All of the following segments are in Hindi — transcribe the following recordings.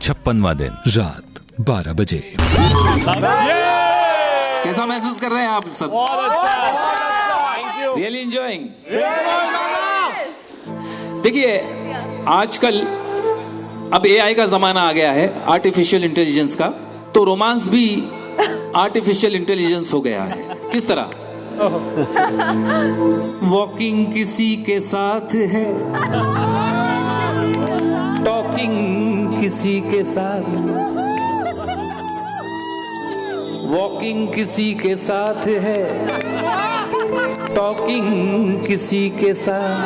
56वां दिन, रात 12 बजे। कैसा महसूस कर रहे हैं आप सब? Really enjoying? देखिए, आजकल अब एआई का जमाना आ गया है, आर्टिफिशियल इंटेलिजेंस का, तो रोमांस भी आर्टिफिशियल इंटेलिजेंस हो गया है। किस तरह? वॉकिंग किसी के साथ है, टॉकिंग किसी के साथ, वॉकिंग किसी के साथ है, टॉकिंग किसी के साथ,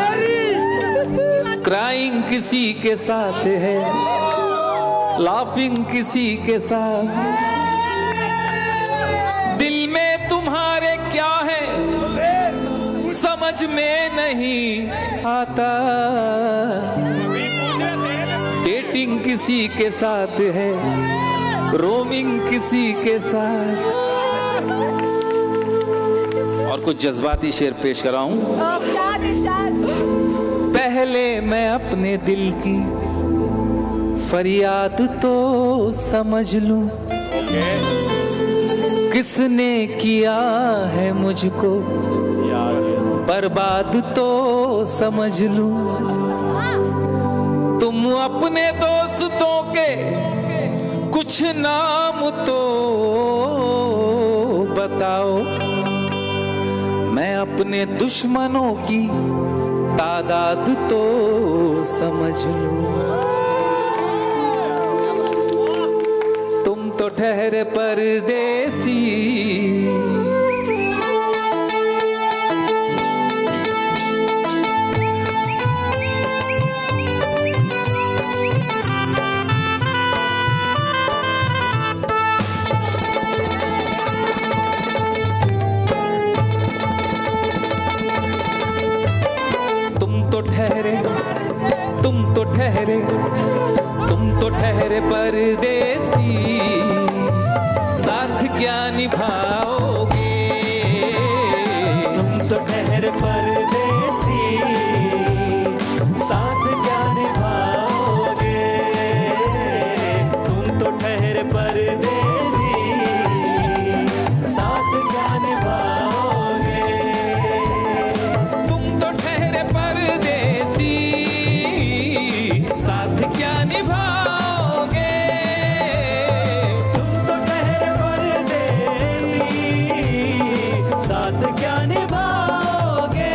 क्राइंग किसी के साथ है, लाफिंग किसी के साथ। दिल में तुम्हारे क्या है समझ में नहीं आता, डेटिंग किसी के साथ है, रोमिंग किसी के साथ। और कुछ जज्बाती शेर पेश कर रहा हूं। पहले मैं अपने दिल की फरियाद तो समझ लूं, किसने किया है मुझको बर्बाद तो समझ लूं। तुम अपने दोस्तों के कुछ नाम तो बताओ, मैं अपने दुश्मनों की तादाद तो समझ लूं। तुम तो ठहरे परदेसी, तुम तो ठहरे परदेसी, साथ क्या निभाओगे? तुम तो ठहरे परदेसी, साथ क्या निभाओगे? तुम तो ठहरे परदेसी, साथ क्या निभाओगे? तुम तो ठहरे परदेसी, साथ क्या निभाओगे? तुम तो ठहरे परदेसी, साथ क्या निभाओगे?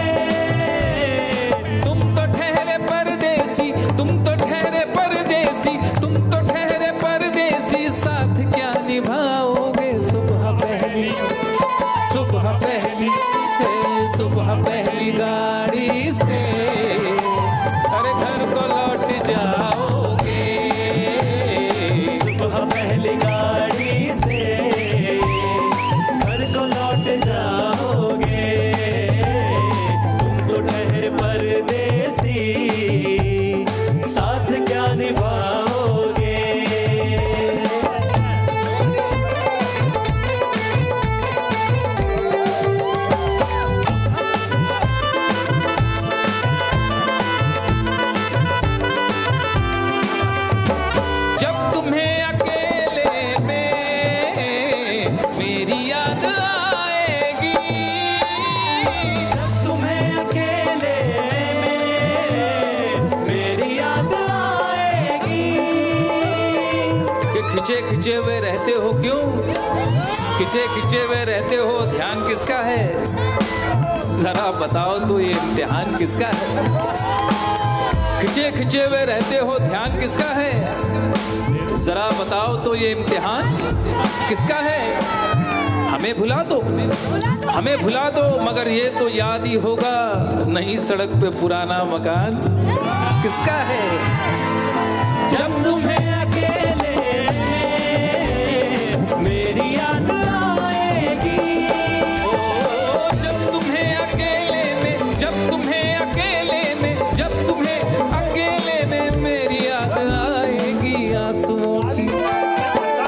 तुम तो ठहरे परदेसी, तुम तो ठहरे परदेसी, तुम तो ठहरे परदेसी, साथ क्या निभाओगे? सुबह पहली, सुबह पहली, सुबह पहली गाड़ी से अरे घर को लौट जाओगे। सुबह पहली गाड़ी से घर को लौट जाओगे। तुम तो ठहरे परदेसी, साथ क्या निभाओगे? जब तुम्हें अकेले में मेरी याद आएगी, तुम्हें अकेले में मेरी याद आएगी। कि खिंचे खिंचे हुए रहते हो क्यों? खिंचे खिंचे हुए रहते हो, ध्यान किसका है? जरा बताओ तो ये इम्तिहान किसका है? खिंचे खिंचे हुए रहते हो, ध्यान किसका है? जरा बताओ तो ये इम्तिहान किसका है? हमें भुला दो, हमें भुला दो, मगर ये तो याद ही होगा, नई सड़क पे पुराना मकान किसका है? जब तुम्हें अकेले में मेरी याद आएगी। जब तुम्हें अकेले में, जब तुम्हें अकेले में, जब तुम्हें अकेले में मेरी याद आएगी। आंसुओं की,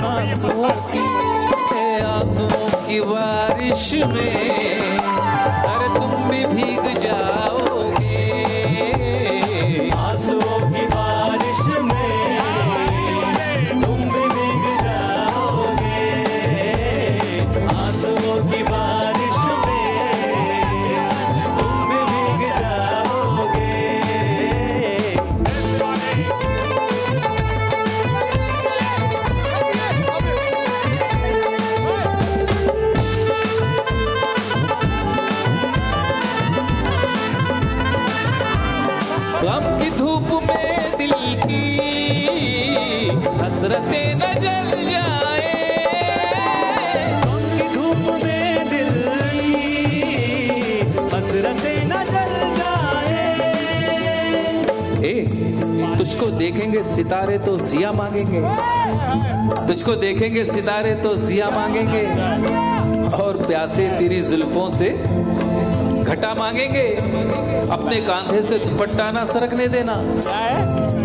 आंसुओं की, आंसुओं की बारिश में अरे तुम भी भीग जाओगे। आंसुओं की बारिश में सितारे तो जिया मांगेंगे, तुझको देखेंगे सितारे तो जिया मांगेंगे, और प्यासे तेरी जुल्फों से घटा मांगेंगे। अपने कांधे से दुपट्टा ना सरकने देना,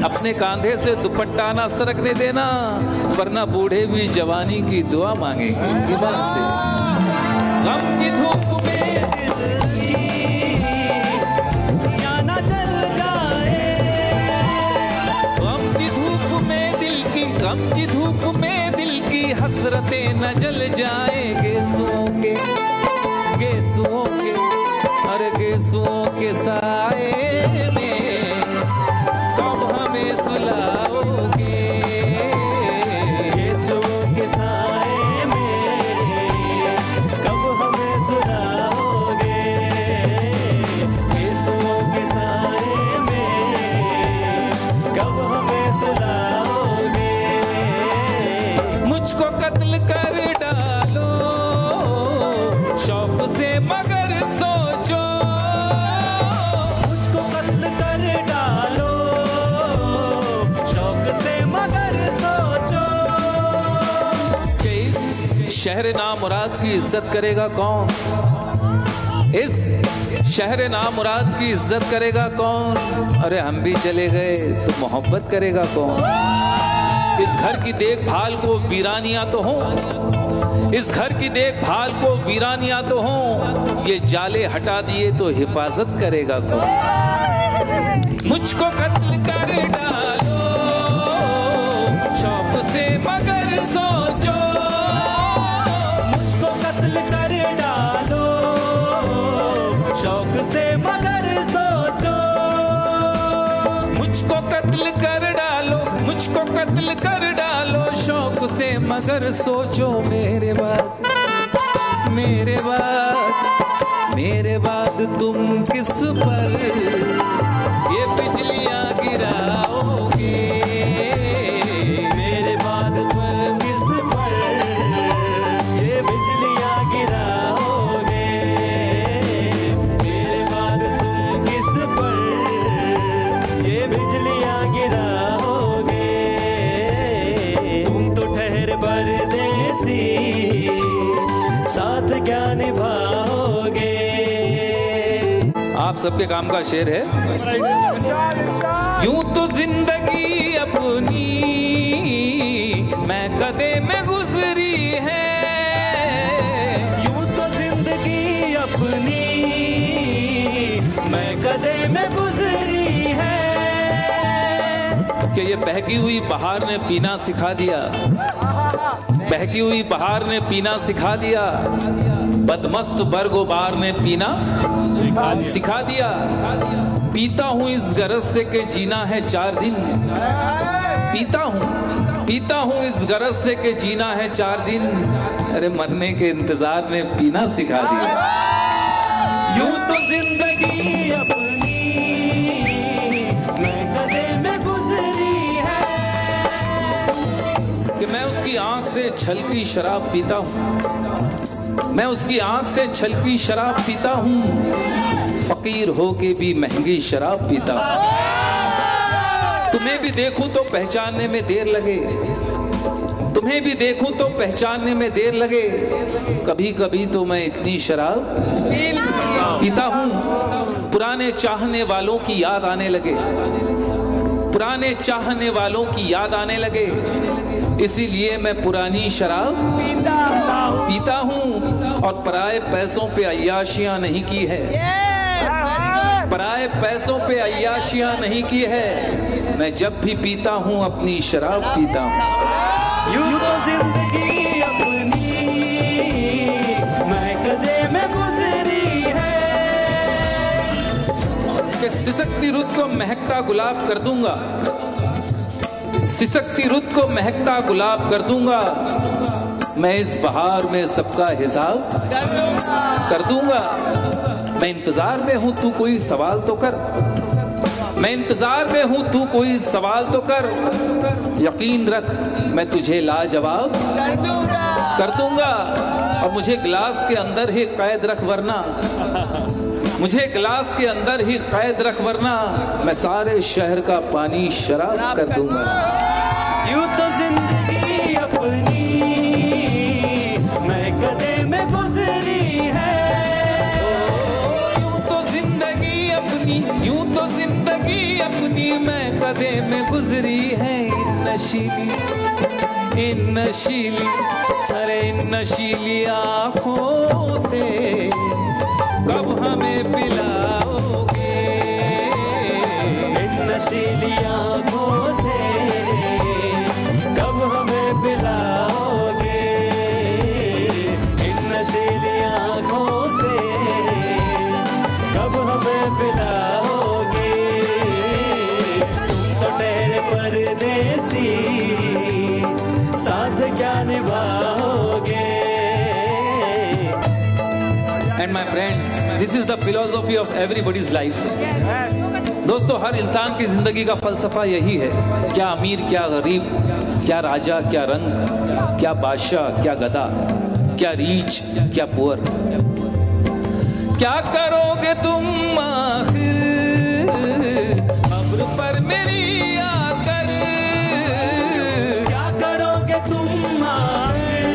अपने कांधे से दुपट्टा ना सरकने देना, वरना बूढ़े भी जवानी की दुआ मांगेंगे। ईमान से गम की धूप में या ना जल जाए, गम की धूप में दिल की, गम की धूप में दिल की हसरतें न जल जाएंगे गेसुओं के, गेसुओं के, अरे गेसुओं के साए में कब हमें सुलाओगे, गेसुओं के साए में कब हमें सुलाओगे, गेसुओं के साए में कब हमें सुलाओगे। मुझको कत्ल कर डालो शौक से मगर सोचो, मुझको कत्ल कर डालो शौक से मगर सोचो। कि इस शहर नामुराद की इज्जत करेगा कौन, इस शहर नामुराद की इज्जत करेगा कौन, अरे हम भी चले गए तो मोहब्बत करेगा कौन। इस घर की देखभाल को वीरानियां तो हों, इस घर की देखभाल को वीरानियां तो हों, ये जाले हटा दिए तो हिफाजत करेगा कौन। मुझको कत्ल कर डालो शौक से मगर सोचो, मुझको कत्ल कर डालो शौक से मगर सोचो। मुझको कत्ल कर डालो, मुझको कत्ल कर डालो शौक से मगर सोचो। मेरे बाद, मेरे बाद, मेरे बाद तुम किस पर ये बिजलियां गिराओगे, मेरे बाद पर किस पर ये बिजलियां गिराओगे, मेरे बाद तुम किस पर ये बिजलियां गिराओगे। तुम तो ठहर परदेसी साथ क्या निभाओगे। आप सबके काम का शेर है। यूं तो जिंदगी अपनी मैं कदे में गुजरी है, यूं तो जिंदगी अपनी मैं कदे में गुजरी है। कि ये बहकी हुई बहार ने पीना सिखा दिया, बहकी हुई बहार ने पीना सिखा दिया, बदमस्त बरगोबार ने पीना सिखा दिया। पीता हूँ इस गरज से कि जीना है 4 दिन, पीता हूँ इस गरज से कि जीना है 4 दिन, अरे मरने के इंतजार ने पीना सिखा दिया। यूं तो जिंदगी अपनी मैं कदे में गुजरी है, कि मैं उसकी आंख से छलकी शराब पीता हूँ, मैं उसकी आंख से छलकी शराब पीता हूँ, फकीर होके भी महंगी शराब पीता हूँ। तुम्हें भी देखूं तो पहचानने में देर लगे, तुम्हें भी देखूं तो पहचानने में देर लगे, कभी कभी तो मैं इतनी शराब पीता हूँ पुराने चाहने वालों की याद आने लगे, पुराने चाहने वालों की याद आने लगे, इसीलिए मैं पुरानी शराब पीता हूँ। और पराए पैसों पे अय्याशियां नहीं की है, पराए पैसों पे अय्याशियां नहीं की है, मैं जब भी पीता हूँ अपनी शराब पीता हूँ। यूं तो जिंदगी अपनी मैं कदे में गुजरी है। कि सिसकती रुत को महकता गुलाब कर दूंगा, सिसकती रुत को महकता गुलाब कर दूंगा, मैं इस बहार में सबका हिसाब कर दूंगा। मैं इंतजार में हूं तू कोई सवाल तो कर, मैं इंतजार में हूं तू कोई सवाल तो कर, यकीन रख मैं तुझे लाजवाब कर दूंगा। और मुझे गिलास के अंदर ही कैद रख, वरना मुझे गिलास के अंदर ही कैद रख, वरना मैं सारे शहर का पानी शराब कर दूंगा। यूं तो जिंदगी अपनी महकदे में गुजरी है। यूं तो जिंदगी अपनी, यूं तो जिंदगी अपनी महकदे में गुजरी है। इन नशीली, अरे इन नशीली आँखों से कब हमें पिलाओगे? इन नशीली आँखों से कब हमें पिलाओगे? इन नशीली आँखों से कब हमें पिलाओगे? तुम तो ठहरे परदेसी, साथ क्या निभाओगे? And my friends, this is the philosophy of everybody's life. दोस्तों, हर इंसान की जिंदगी का फलसफा यही है। क्या अमीर, क्या गरीब, क्या राजा, क्या रंग, क्या बादशाह, क्या गधा, क्या रीच, क्या पुअर। क्या करोगे तुम आखिर कब्र पर मेरी आकर? क्या करोगे तुम आखिर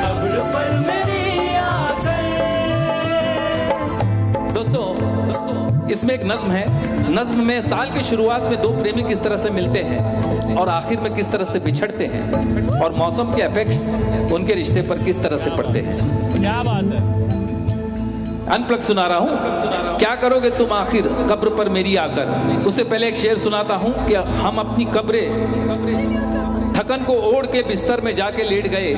कब्र पर मेरी आकर? दोस्तों, इसमें एक नज्म है। नज्म में साल की शुरुआत में दो प्रेमी किस तरह से मिलते हैं और आखिर में किस तरह से बिछड़ते हैं, और मौसम के इफेक्ट्स उनके रिश्ते पर किस तरह से पड़ते हैं। क्या बात है। अनप्लग सुना रहा हूँ। क्या करोगे तुम आखिर कब्र पर मेरी आकर। उससे पहले एक शेर सुनाता हूँ कि हम अपनी कब्रे थकन को ओढ़ के बिस्तर में जाके लेट गए,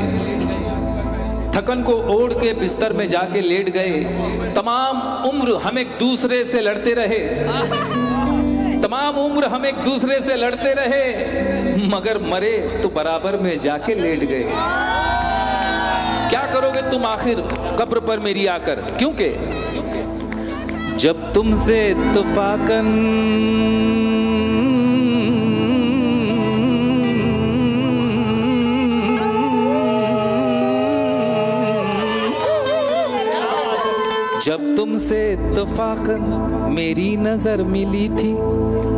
थकन को ओढ़ के बिस्तर में जाके लेट गए। तमाम उम्र हम एक दूसरे से लड़ते रहे, तमाम उम्र हम एक दूसरे से लड़ते रहे, मगर मरे तो बराबर में जाके लेट गए। क्या करोगे तुम आखिर कब्र पर मेरी आकर, क्योंकि जब तुमसे इत्तफाकन जब तुमसे इत्तफाकन मेरी नजर मिली थी,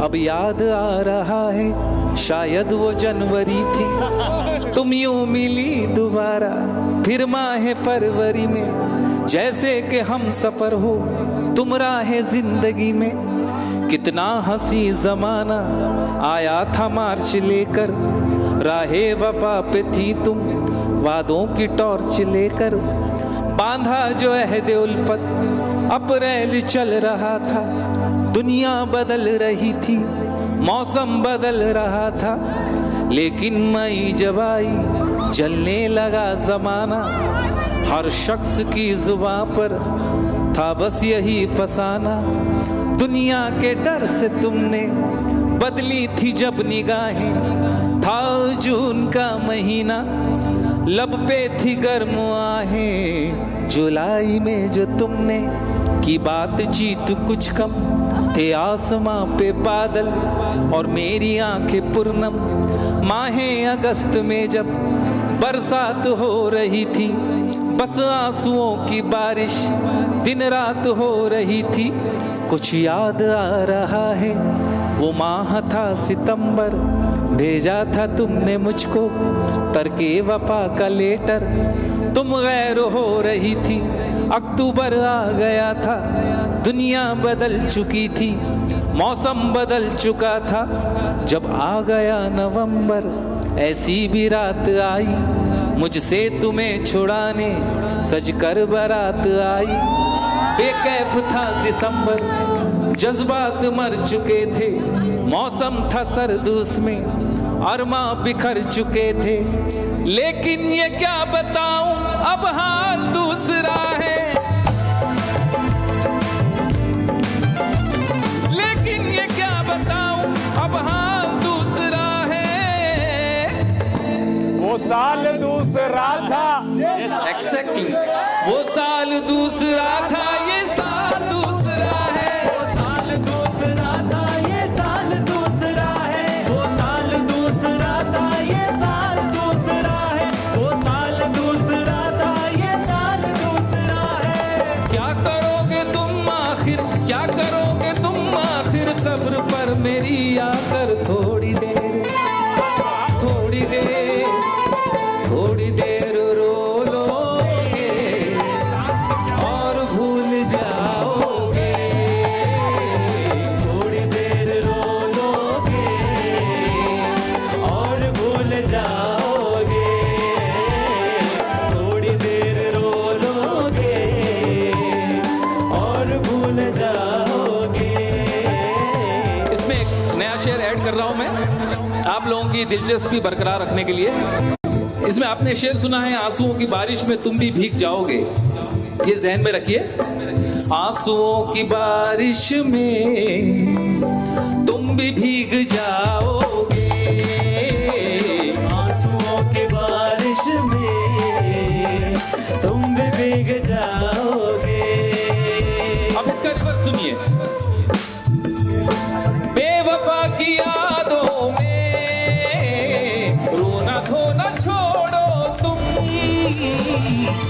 अब याद आ रहा है शायद वो जनवरी थी। तुम यूं मिली दोबारा फिर माह फरवरी में, जैसे कि हम सफर हो तुम राह जिंदगी में। कितना हंसी जमाना आया था मार्च लेकर, राहे वफा पे थी तुम वादों की टॉर्च लेकर। बांधा जो अहद उल्फत अप्रैल चल रहा था, दुनिया बदल रही थी, मौसम बदल रहा था, लेकिन मई जब आई जलने लगा जमाना। हर शख्स की जुबां पर था बस यही फसाना। दुनिया के डर से तुमने बदली थी जब निगाहें, था जून का महीना लब पे थी गर्म आहें। जुलाई में जो तुमने की बातचीत कुछ कम, थे आसमां पे बादल और मेरी आंखें पूर्णम। माहे अगस्त में जब बरसात हो रही थी, बस आंसुओं की बारिश दिन रात हो रही थी। कुछ याद आ रहा है वो माह था सितंबर, भेजा था तुमने मुझको तरके वफा का लेटर। तुम गैर हो रही थी, अक्टूबर आ गया था, दुनिया बदल चुकी थी, मौसम बदल चुका था। जब आ गया नवंबर ऐसी भी रात आई, मुझसे तुम्हें छुड़ाने सजकर बारात आई। बेकैफ था दिसंबर, जज्बात मर चुके थे, मौसम था सर्द उसमें, अरमा बिखर चुके थे। लेकिन ये क्या बताऊं अब हाल दूसरा है, लेकिन ये क्या बताऊं अब हाल दूसरा है। वो साल दूसरा था, एग्जैक्टली वो साल दूसरा था, ये साल दूसरा है। वो साल दूसरा था, ये साल दूसरा है। वो साल दूसरा था, ये साल दूसरा है। वो साल दूसरा था, ये साल दूसरा है। क्या करोगे आप लोगों की दिलचस्पी बरकरार रखने के लिए इसमें आपने शेर सुना है, आंसुओं की बारिश में तुम भी भीग जाओगे। ये जहन में रखिए, आंसुओं की बारिश में तुम भी भीग जाओगे, आंसुओं की बारिश में तुम भी भीग जाओगे। अब इसका रिवर्स सुनिए, बेवफा की यादों में रोना धोना छोड़ो तुम,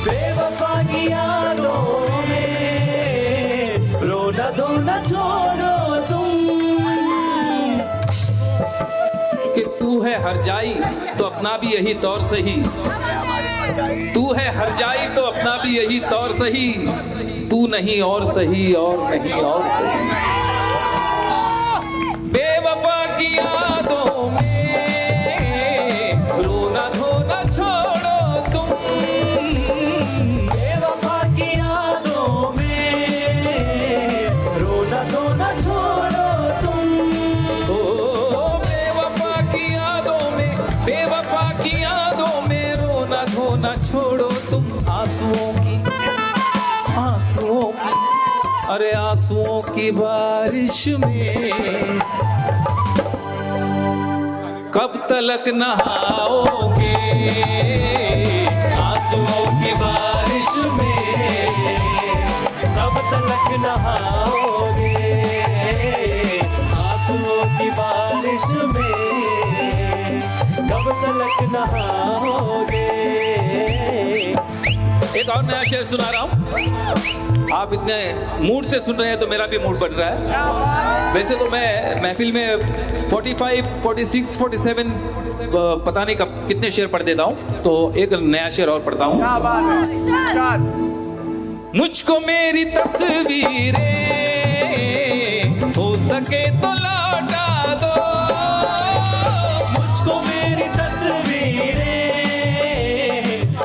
बेवफा की यादों में रोना धोना छोड़ो तुम। कि तू है हर जाई तो अपना भी यही तौर सही, तू है हर जाई तो अपना भी यही तौर सही, तू नहीं और सही और नहीं और सही। बेवफा की यादों में रोना धोना छोड़ो तुम, बेवफा की यादों में रोना धोना छोड़ो तुम। ओ बेवफा की यादों में, बेवफा की यादों में रोना धोना छोड़ो तुम। आंसुओं की, आंसुओं की, अरे आंसुओं की बारिश में कब तलक नहाओगे, आंसुओं की बारिश में कब तलक नहाओगे, आंसुओं की बारिश में कब तलक नहाओगे। एक और नया शेर सुना रहा हूं, आप इतने मूड से सुन रहे हैं तो मेरा भी मूड बन रहा है। वैसे तो मैं महफिल में 45, 46, 47 पता नहीं कब कितने शेर पढ़ देता हूं, तो एक नया शेर और पढ़ता हूं। मुझको मेरी तस्वीरें हो सके तो लौटा दो, मुझको मेरी तस्वीरें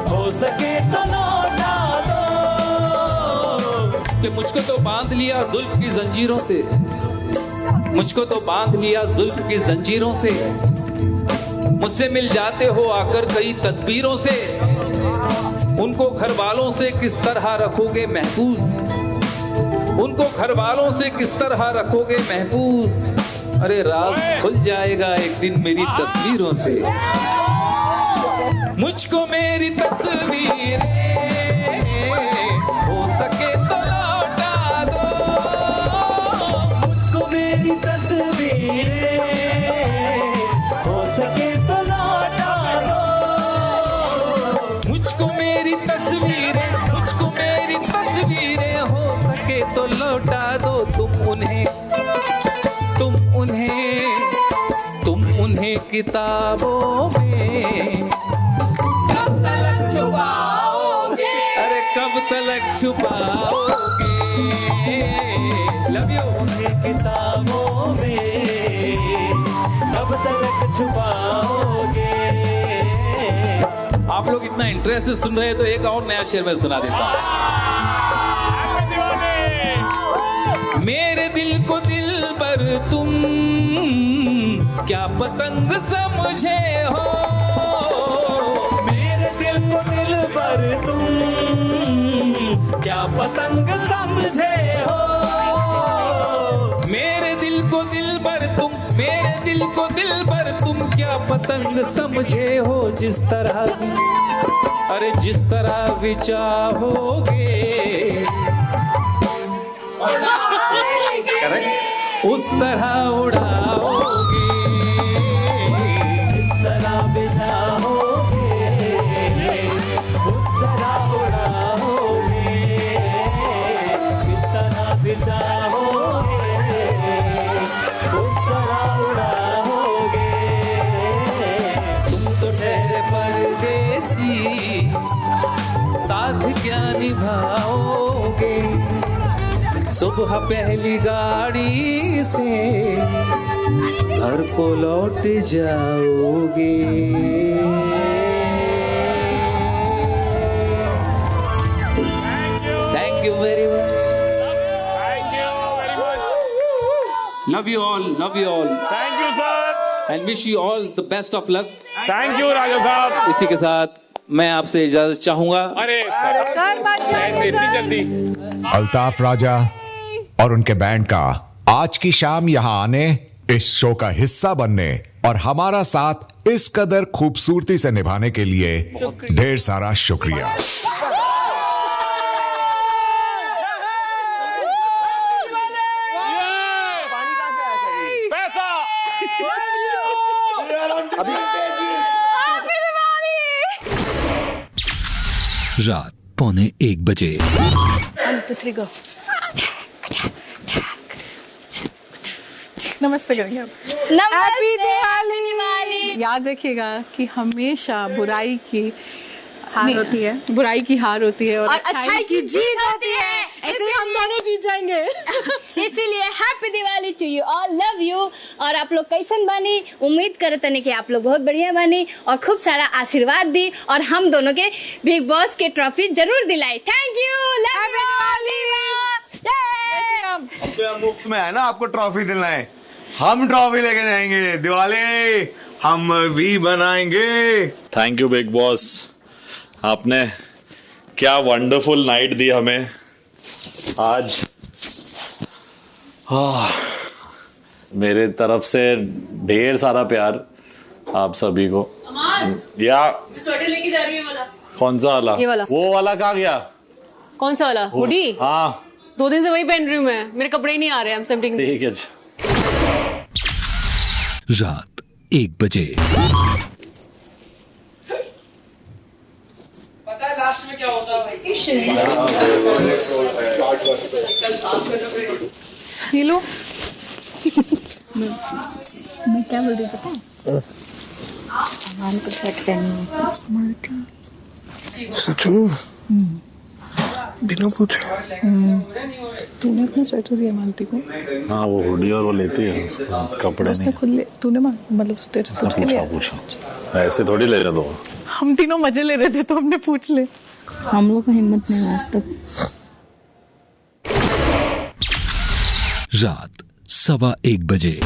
हो सके तो लौटा दो। कि मुझको तो बांध लिया जुल्फ की जंजीरों से, मुझको तो बांध लिया जुल्फ की जंजीरों से, मुझसे मिल जाते हो आकर कई तदबीरों से, उनको घर वालों से किस तरह रखोगे महफूज, उनको घर वालों से किस तरह रखोगे महफूज। अरे राज खुल जाएगा एक दिन मेरी तस्वीरों से, मुझको मेरी तस्वीर हो सके तो लौटा दो, मुझको मेरी तस्वीरें हो सके तो लौटा दो। मुझको मेरी तस्वीरें, मुझको मेरी तस्वीरें हो सके तो लौटा दो। तुम उन्हें, तुम उन्हें, तुम उन्हें किताबों में कब तलक छुपाओगे, अरे कब तलक छुपाओगे। Love you. उन्हें किताबों में कब तलक छुपाओगे। आप लोग इतना इंटरेस्ट से सुन रहे हैं तो एक और नया शेर में सुना देता हूं। मेरे दिल को दिल पर तुम क्या पतंग समझे हो, मेरे दिल को दिल पर तुम क्या पतंग समझे हो। मेरे दिल को दिल पर तुम, मेरे दिल को दिल पर तुम क्या पतंग समझे हो। जिस तरह, अरे जिस तरह भी चाहोगे उस तरह उड़ाओगे, जिस तरह भी चाहोगे उस तरह उड़ाओगे, जिस तरह भी चाहोगे उस तरह उड़ाओगे। तुम तो ठहरे परदेसी, साथ क्या निभाओगे। सुबह पहली गाड़ी से घर को लौट जाओगे। Thank you very much. Thank you very much. Love you all, love you all. Thank you, sir. And wish you all the best of luck. Thank you राजा साहब। इसी के साथ मैं आपसे इजाजत चाहूंगा। अरे ऐसे इतनी जल्दी। अल्ताफ राजा और उनके बैंड का आज की शाम यहां आने, इस शो का हिस्सा बनने और हमारा साथ इस कदर खूबसूरती से निभाने के लिए ढेर सारा शुक्रिया। रात 1:45 बजे। नमस्ते करेंगे आप। हैप्पी दिवाली। याद रखिएगा कि हमेशा बुराई की हार होती है, बुराई की हार होती है और अच्छाई की जीत होती है। ऐसे हम दोनों जीत जाएंगे। इसीलिए happy Diwali to you all, love you. और आप लोग कैसन बानी, उम्मीद करते हैं कि आप लोग बहुत बढ़िया बानी और खूब सारा आशीर्वाद दी और हम दोनों के बिग बॉस के ट्रॉफी जरूर दिलाई। थैंक यू, लव हम तो यहाँ मुफ्त में है ना, आपको ट्रॉफी दिलाएं। हम ट्रॉफी लेके जाएंगे, दिवाली हम भी बनाएंगे। थैंक यू बिग बॉस, आपने क्या वंडरफुल नाइट दी हमें आज। मेरे तरफ से ढेर सारा प्यार आप सभी को। या स्वेटर लेके जा रही है वाला। कौन सा वाला? ये वाला। वो वाला कहाँ गया? कौन सा वाला? हुडी। हाँ 2 दिन से वही पहन रही हूँ मैं, मेरे कपड़े ही नहीं आ रहे हैं। ठीक है। रात 1 बजे। पता है लास्ट में क्या होता है भाई? ये लो। मैं क्या बोल रही पता है? सामान को सेट करनी है। सचू बिना पूछे तूने अपना स्वेटर दिया मालती को? हाँ वो हुडी और वो लेती है कपड़े नहीं। खुद ले तूने मतलब पूछा ऐसे थोड़ी ले रहे दो। हम तीनों मजे ले रहे थे तो हमने पूछ ले। हम लोग को हिम्मत नहीं आज तक। रात 1:15 बजे।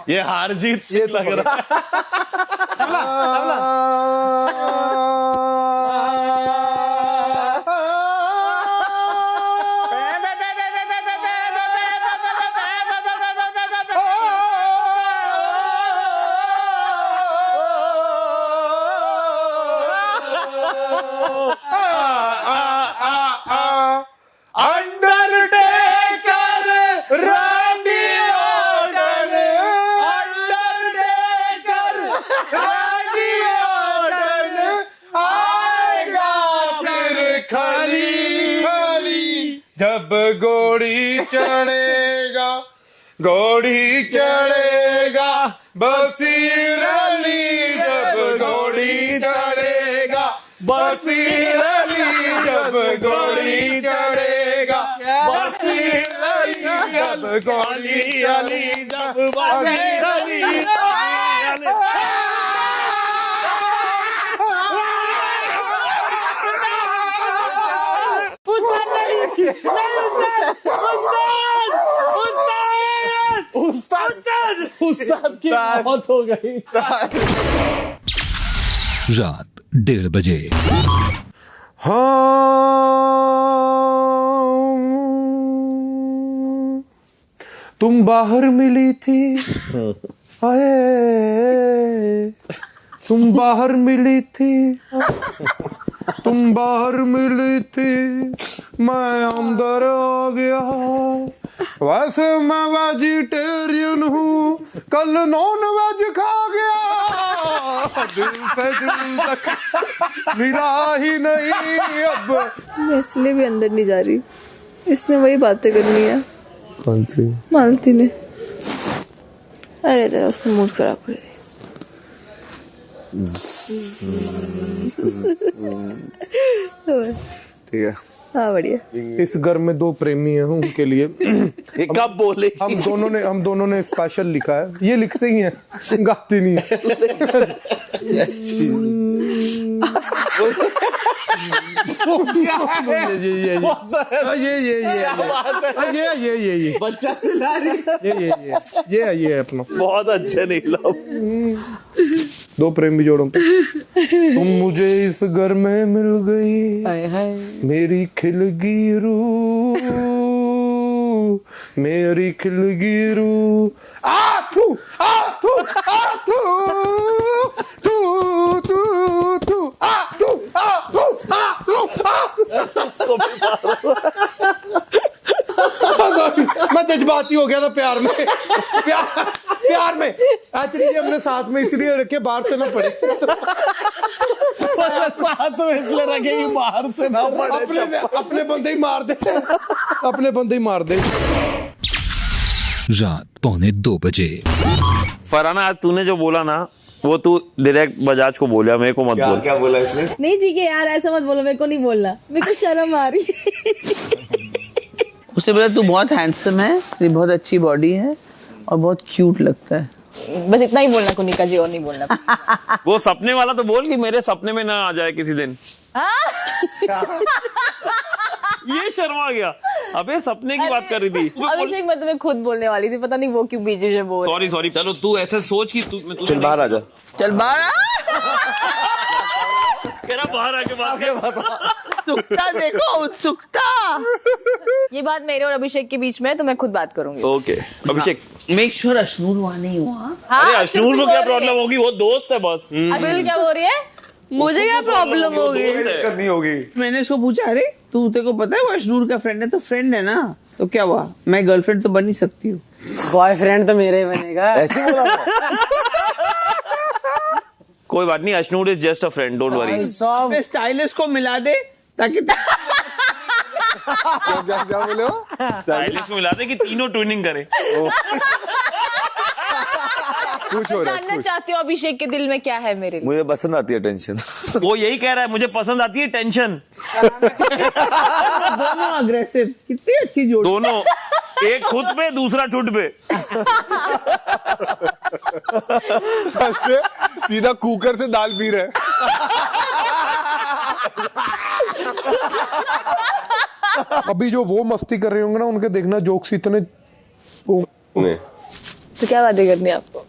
ये हार जीत से लग रहा जब घोड़ी चढ़ेगा बसीरली, जब घोड़ी चढ़ेगा बसीरली, जब घोड़ी चढ़ेगा बसीरली, जब घोड़ी अली, जब बसीरली। उस्ताद की मौत हो गई। रात 1:30 बजे। हाँ तुम बाहर मिली थी, आए तुम बाहर मिली थी, तुम बाहर मिली थी, मैं अंदर आ गया। वैसे मैं वेजिटेरियन हूँ, कल नॉन वेज खा गया, दिल पे दिल तक मिला ही नहीं। अब मैं इसलिए भी अंदर नहीं जा रही, इसने वही बातें करनी है। कौन सी? मालती ने। अरे तेरा उसने मूड खराब कर दिया। ठीक है, हाँ बढ़िया। इस घर में 2 प्रेमी हैं, उनके लिए ये कब बोले? हम दोनों ने स्पेशल लिखा है। ये लिखते ही हैं, गाते नहीं है। ये बच्चा चिल्ला रही है। ये अपना बहुत अच्छे नीलम। दो प्रेम भी जोड़ो। तुम मुझे इस घर में मिल गई, मेरी खिलगी रूह, मेरी खिलगी रूह। आ तू आ तू आ तू तू तू तू आ तू आ तू आ तू मैं जज्बाती हो गया था प्यार में। प्यार में एक्चुअली हमने साथ में इसलिए रखे बाहर से ना पड़े। साथ में इसलिए रखे कि बाहर से ना पड़े। अपने बंदे ही मार दे, अपने बंदे ही मार दे। रात 1:45 बजे। फरहाना, आज तूने जो बोला ना वो तू डायरेक्ट बजाज को बोला, मेरे को मत बोल। क्या बोला इसने? नहीं जी के यार ऐसा मत बोलो, मेरे को नहीं बोलना, मेरे को शर्म आ रही। उससे बोला तू बहुत हैंडसम है, तेरी बहुत अच्छी बॉडी है और बहुत क्यूट लगता है। बस इतना ही बोलना कुनिका जी, और नहीं बोलना। वो सपने वाला तो बोल कि मेरे सपने में ना आ जाए किसी दिन। ये शर्मा गया। अबे सपने की बात कर रही थी। अभिषेक मैं तुम्हें खुद बोलने वाली थी, पता नहीं वो क्यों बीच में बोल। Sorry sorry. चलो तू ऐसे सोच कि तू चल बाहर आ जा। चल बाहर आ। तेरा बाहर आके बात कर। उत्सुकता देखो, उत्सुकता। ये बात मेरे और अभिषेक के बीच में है, तो मैं खुद बात करूंगी। ओके अभिषेक, मेक श्योर अश्नूर वहाँ नहीं हुआ। अरे अश्नूर को क्या प्रॉब्लम होगी, वो दोस्त है बस। अश्नूर क्या बोल रही है? मुझे क्या प्रॉब्लम होगी? दिक्कत नहीं होगी। मैंने उसको पूछा, अरे तू तेरे को पता है वो अश्नूर का फ्रेंड है? तो फ्रेंड है ना, तो क्या हुआ, मैं गर्लफ्रेंड तो बन नहीं सकती हूँ। बॉयफ्रेंड तो मेरे ही बनेगा। ऐसे बोला था? कोई बात नहीं, Ashnoor is just a friend, don't worry. Stylish को मिला दे ताकि क्या बोले हो? स्टाइलिश को मिला दे कि तीनों ट्विनिंग करे। कुछ हो रहा है। जानना चाहती हो अभिषेक के दिल में क्या है मेरे लिए? मुझे पसंद आती है टेंशन। वो यही कह रहा है, मुझे पसंद आती है टेंशन। दोनों अग्रेसिव, कितनी अच्छी जोड़ी। दोनों, एक खुद पे दूसरा ठुट पे। सीधा कुकर से दाल पी रहे। अभी जो वो मस्ती कर रहे होंगे ना, उनके देखना जोक्स इतने तो क्या बातें करनी है आपको?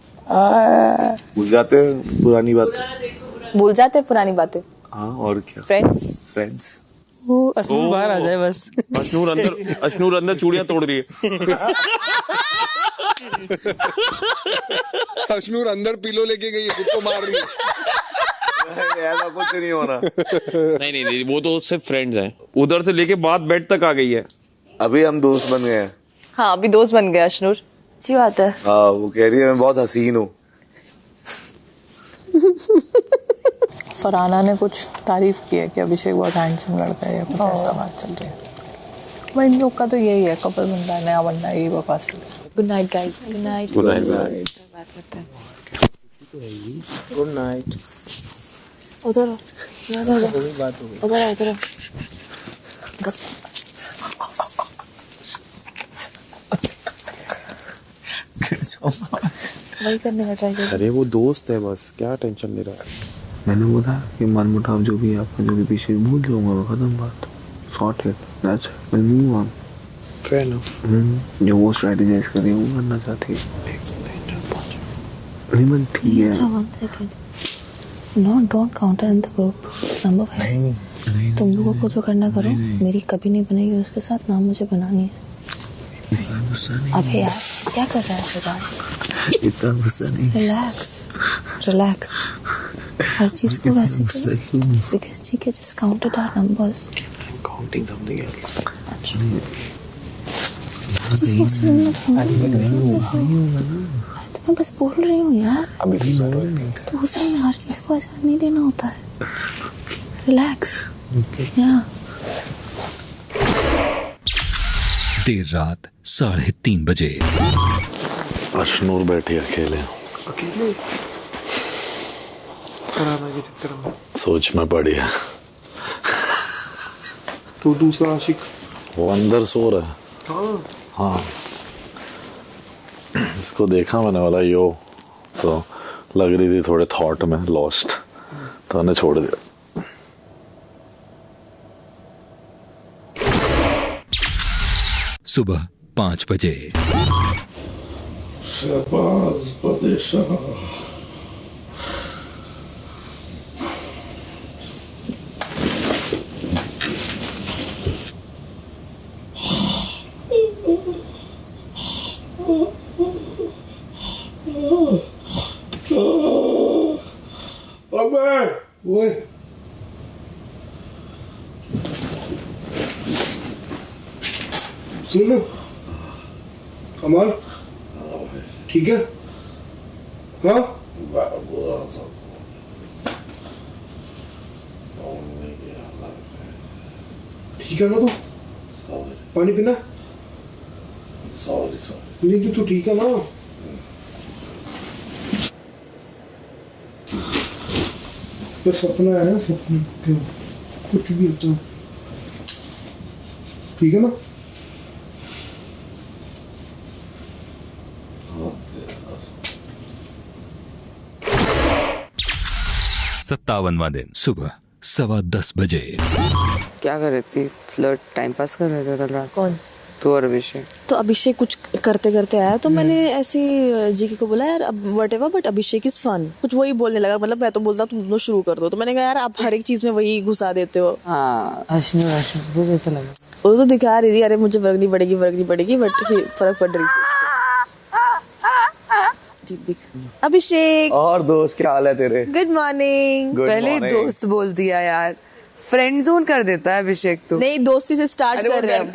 भूल जाते हैं पुरानी बातें। भूल जाते हैं पुरानी बातें। हाँ और क्या। फ्रेंड्स अश्नूर बाहर आ जाए बस। अश्नूर अंदर चूड़ियां तोड़ रही है। अश्नूर अंदर पिलो लेके गई है, खुद को मार रही है। ऐसा कुछ नहीं हो रहा। नहीं, वो तो सिर्फ फ्रेंड्स हैं। उधर से लेके बात बेड तक आ गई है। अभी हम दोस्त बन गए हैं। हाँ अभी दोस्त बन गए अश्नूर, अच्छी बात है। हाँ वो कह रही है मैं बहुत हसीन हूँ। फरहाना ने कुछ तारीफ की है कि अभिषेक बहुत हैंडसम लड़का है या कुछ ऐसा बात चल रही है। भाई इन लोग का तो यही है, कपल बनता है, नया बनता है, ये बकवास। Good night guys. Good night. Good night. बात करते हैं। Good night. उधर उधर वही करने का ट्राई कर। अरे वो दोस्त है बस, क्या टेंशन ले रहा है? मैंने बोला कि मनमुटाव जो भी आपका जो भी पीछे भूल जाऊंगा, खत्म बात, sorted, that's it, will move on. Fair enough. जो वो स्ट्रेटजाइज कर रही है वो करना चाहती है। नहीं मन ठीक है। अच्छा 1 second, no don't counter in the group number 5। तुम लोगों को जो करना करो, मेरी कभी नहीं बनेगी उसके साथ, ना मुझे बनानी है। अबे यार क्या कर रहा है फजाज? इतना गुस्सा नहीं। रिलैक्स। हर चीज को वैसे करो बिकॉज़ ठीक है, just counted our numbers. Counting something else. अरे तो मैं बस बोल रही हूँ यार, तो उसमें हर चीज को ऐसा नहीं लेना होता है। रिलैक्स। या देर रात 3:30 बजे। अश्नूर बैठी अकेले के चक्कर में सोच में पड़ी है। तो दूसरा आशिक वो अंदर सो रहा है। हाँ इसको देखा मैंने, वाला यो तो लग रही थी थोड़े थॉट में लॉस्ट, तो मैंने छोड़ दिया। सुबह 5 बजे। शहबाज परदेशा। अबे ओए सुन कमाल ठीक है हाँ ठीक है ना तू पानी पीना नहीं तू ठीक है ना तो सपना है सपना क्यों कुछ भी होता है ठीक है ना 57वां दिन सुबह 10:15 बजे। क्या कर रही थी? फ्लर्ट टाइम पास कर रहे थे कल रात? कौन? तो और अभिषेक। तो अभिषेक कुछ करते करते आया तो मैंने ऐसी जीके को बोला यार अब whatever but Abhishek is fun कुछ वही बोलने लगा मतलब मैं तो बोलता तुम दोनों शुरू कर दो तो मैंने कहा यार आप हर एक चीज में वही घुसा देते हो। हाँ अश्नू वो कैसा लगा? वो तो दिखा रही थी अरे मुझे फर्क नहीं पड़ेगी बट फर्क पड़ रही थी। अभिषेक और दोस्त क्या हाल है तेरे? Good morning. पहले दोस्त बोल दिया यार फ्रेंड जोन कर देता है अभिषेक तो। नहीं दोस्ती से स्टार्ट कर रहे हैं।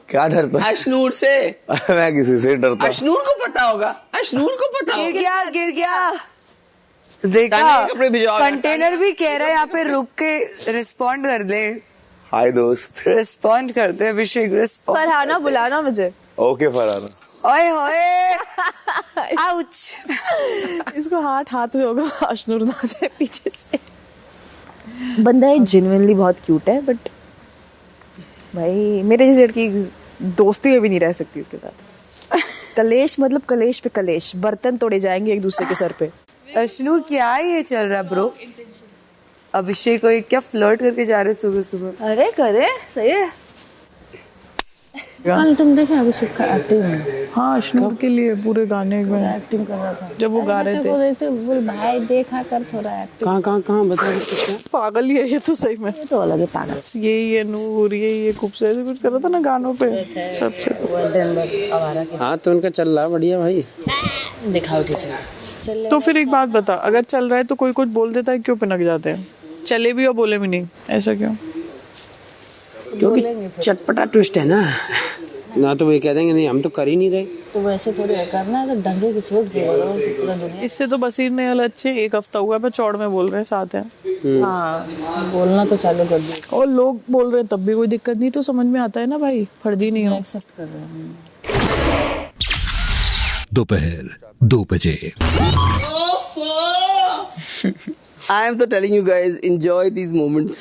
क्या डरता है? अश्नूर से। मैं किसी से डरता? अश्नूर को पता होगा गिर गया देखा कंटेनर भी कह रहा है यहाँ पे रुक के रिस्पॉन्ड कर दे। हाय दोस्त। रिस्पॉन्ड कर दे अभिषेक रिस्पॉन्ड। फरहाना बुलाना मुझे। ओके फरहाना। ओए होए आउच। इसको हाथ में होगा अश्नूर ना जाए पीछे से। बंदा है जेन्युइनली बहुत क्यूट है बट भाई मेरे जैसे लड़की दोस्ती में भी नहीं रह सकती उसके साथ। कलेश मतलब कलेश पे कलेश बर्तन तोड़े जाएंगे एक दूसरे के सर पे। अश्नूर क्या ये चल रहा ब्रो? अभिषेक को क्या फ्लर्ट करके जा रहे सुबह सुबह? अरे करे सही है। कल तुम देखे अभिषेक का एक्टिंग? हाँ अश्नूर के लिए पूरे गाने में एक्टिंग कर रहा था जब वो गा रहे थे। देखते बोल भाई देखा कर थोड़ा एक्टिंग। कहाँ बता पागल ही है ये तो सही में। ये तो अलग है पागल। ये नूर ये खूबसूरत कुछ कर रहा था ना गानों पे सबसे। हाँ तो उनका चल रहा बढ़िया भाई। दिखाओ चल। तो फिर एक बात बता अगर चल रहा है तो कोई कुछ बोल देता है क्यों पिनक जाते हैं? चले भी और बोले भी नहीं ऐसा क्यों? क्योंकि चटपटा ट्विस्ट है ना तो वे कह देंगे नहीं हम तो कर ही नहीं रहे। तो वैसे थोड़ी करना है तो डंगे की चोट के पूरा दुनिया। इससे तो बसीर ने अच्छे एक हफ्ता हुआ है चौड़ में बोल रहे हैं साथ हैं। हाँ बोलना तो चालू कर दिया और लोग बोल रहे हैं तब भी कोई दिक्कत नहीं तो समझ में आता है ना भाई फर्जी नहीं हो। एक्सेप्ट कर रहे हैं। दोपहर 2 बजे। I am तो telling you guys enjoy these moments।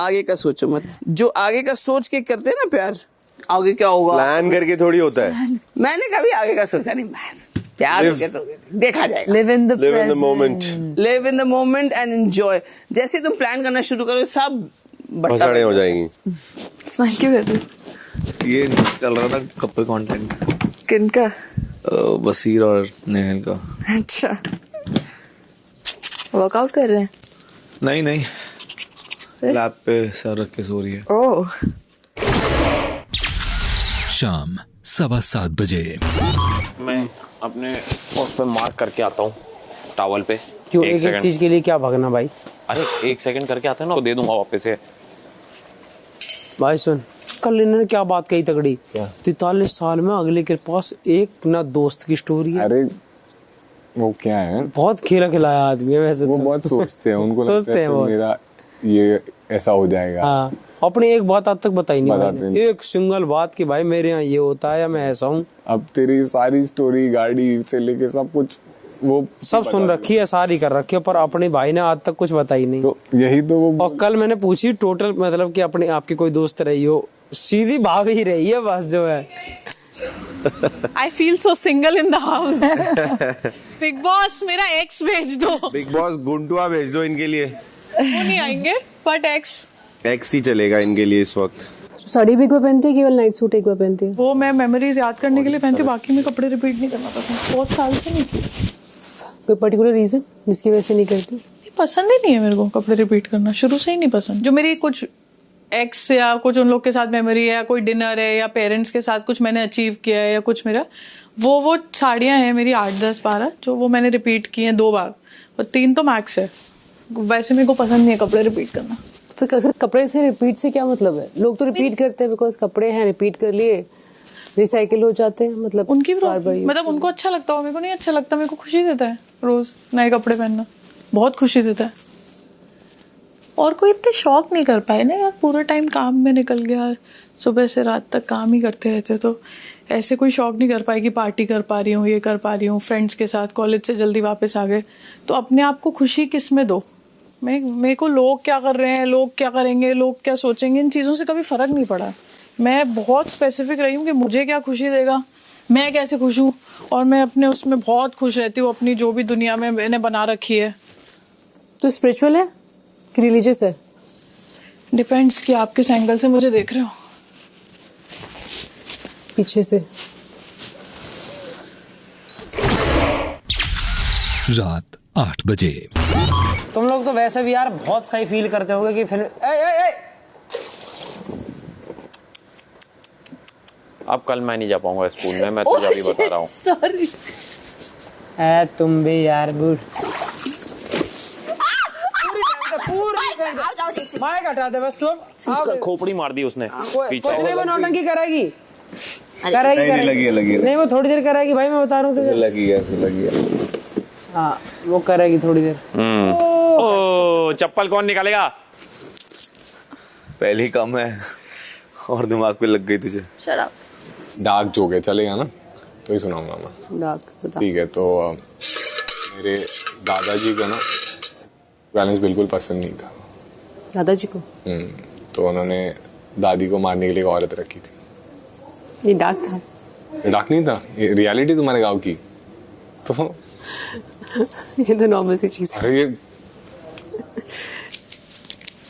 आगे का सोचो मत जो आगे का सोच के करते हैं ना प्यार आगे क्या होगा प्लान करके थोड़ी होता है। मैंने कभी आगे का सोचा नहीं प्यार तो देखा जाएगा। Live in the moment and enjoy. जैसे तुम प्लान करना शुरू करो सब बसाड़े हो जाएंगी। स्माइल क्यों कर रही? ये चल रहा था कपल कंटेंट। किनका? बसीर और नेहल का। अच्छा वर्कआउट कर रहे हैं? नहीं लैप पे सर रख के सो रही है। ओह शाम 7:15 बजे। मैं अपने उस पे मार्क करके आता हूँ टॉवल पे। क्यों एक चीज के लिए क्या भागना भाई? अरे 1 सेकंड करके आते हैं ना तो दे दूंगा वापस से। भाई सुन कल इन्होंने क्या बात कही तगड़ी 43 साल में अगले के पास एक ना दोस्त की स्टोरी है। अरे वो क्या है बहुत खेला खिलाया आदमी है वैसे वो तो। बहुत सोचते हैं उनको सोचते हैं वो मेरा ये ऐसा हो जाएगा। हाँ अपनी एक बात आज तक बताई नहीं भाई एक सिंगल बात कि भाई मेरे यहाँ ये होता है या मैं ऐसा हूँ। अब तेरी सारी स्टोरी गाड़ी से लेके सब कुछ वो सब सुन रखी है सारी कर रखी है पर अपने भाई ने आज तक कुछ बताई नहीं। तो यही तो वो और कल मैंने पूछी टोटल मतलब कि अपने आपकी कोई दोस्त रही हो सीधी भाग ही रही है बस जो है। I feel so single in the house। Big boss मेरा एक्स भेज दो। बिग बॉस गुंटुआ भेज दो इनके लिए। वो नहीं आएंगे बट एक्स ही चलेगा इनके लिए इस वक्त। साड़ी भी एक बार पहनती है, केवल नाइट सूट एक बार पहनती है? वो मैं मेमोरीज याद करने के लिए पहनती हूँ, बाकी मैं कपड़े रिपीट नहीं करना पसंद, बहुत साल से नहीं किया। कोई पर्टिकुलर रीजन जिसकी वजह से नहीं करती? पसंद ही नहीं है मेरे को कपड़े रिपीट करना, शुरू से ही नहीं पसंद। जो मेरी कुछ एक्स या कुछ उन लोग के साथ मेमोरी है, या कोई डिनर है, या पेरेंट्स के साथ कुछ मैंने अचीव किया है, या कुछ मेरा वो साड़ियाँ हैं मेरी 8, 10, 12 जो वो मैंने रिपीट की हैं 2 बार, और 3 तो मैक्स है। वैसे मेरे को पसंद नहीं है कपड़े रिपीट करना। तो कपड़े से रिपीट से क्या मतलब है? लोग तो रिपीट करते हैं बिकॉज कपड़े हैं, रिपीट कर लिए रिसाइकिल हो जाते हैं, मतलब उनकी मतलब उनको अच्छा लगता हो, मेरे को नहीं अच्छा लगता। मेरे को खुशी देता है रोज नए कपड़े पहनना, बहुत खुशी देता है। और कोई इतने शौक नहीं कर पाए ना यार, पूरा टाइम काम में निकल गया, सुबह से रात तक काम ही करते रहते, तो ऐसे कोई शौक नहीं कर पाए कि पार्टी कर पा रही हूँ, ये कर पा रही हूँ फ्रेंड्स के साथ, कॉलेज से जल्दी वापस आ गए। तो अपने आप को खुशी किस में दो? मेरे को लोग क्या कर रहे हैं, लोग क्या करेंगे, लोग क्या सोचेंगे, इन चीज़ों से कभी फ़र्क नहीं पड़ा। मैं बहुत स्पेसिफिक रही हूँ कि मुझे क्या खुशी देगा, मैं कैसे खुश हूँ, और मैं अपने उसमें बहुत खुश रहती हूँ, अपनी जो भी दुनिया में मैंने बना रखी है। तो स्पिरिचुअल है कि रिलीजियस है? डिपेंड्स कि आप किस एंगल से मुझे देख रहे हो। पीछे से। रात 8 बजे। तुम लोग तो वैसे भी यार बहुत सही फील करते होगे कि फिल्म अब कल मैं नहीं जा पाऊंगा स्कूल में, मैं तुझे अभी बता रहा हूँ। सॉरी। तुम भी यार गुड। माइक हटा दे बस तुम। उसका खोपड़ी मार दी उसने पीछे। नहीं वो नौटंकी कराएगी। लगी नहीं वो थोड़ी देर कराएगी भाई, मैं बता रहा हूँ तुझे। लगी है। हाँ वो करेगी थोड़ी देर। ओ चप्पल कौन निकालेगा? पहले ही कम है और दिमाग पे लग गई तुझे। डार्क जोक है, चलेगा ना? तो ही सुनाऊंगा मैं। डार्क ठीक है। तो मेरे दादाजी को ना बैलेंस बिल्कुल पसंद नहीं था। दादाजी को? तो उन्होंने दादी को मारने के लिए एक औरत रखी थी। ये डार्क था? ये डार्क नहीं था, ये रियलिटी तुम्हारे गांव की। तो ये तो नॉर्मल सी चीज। अरे ये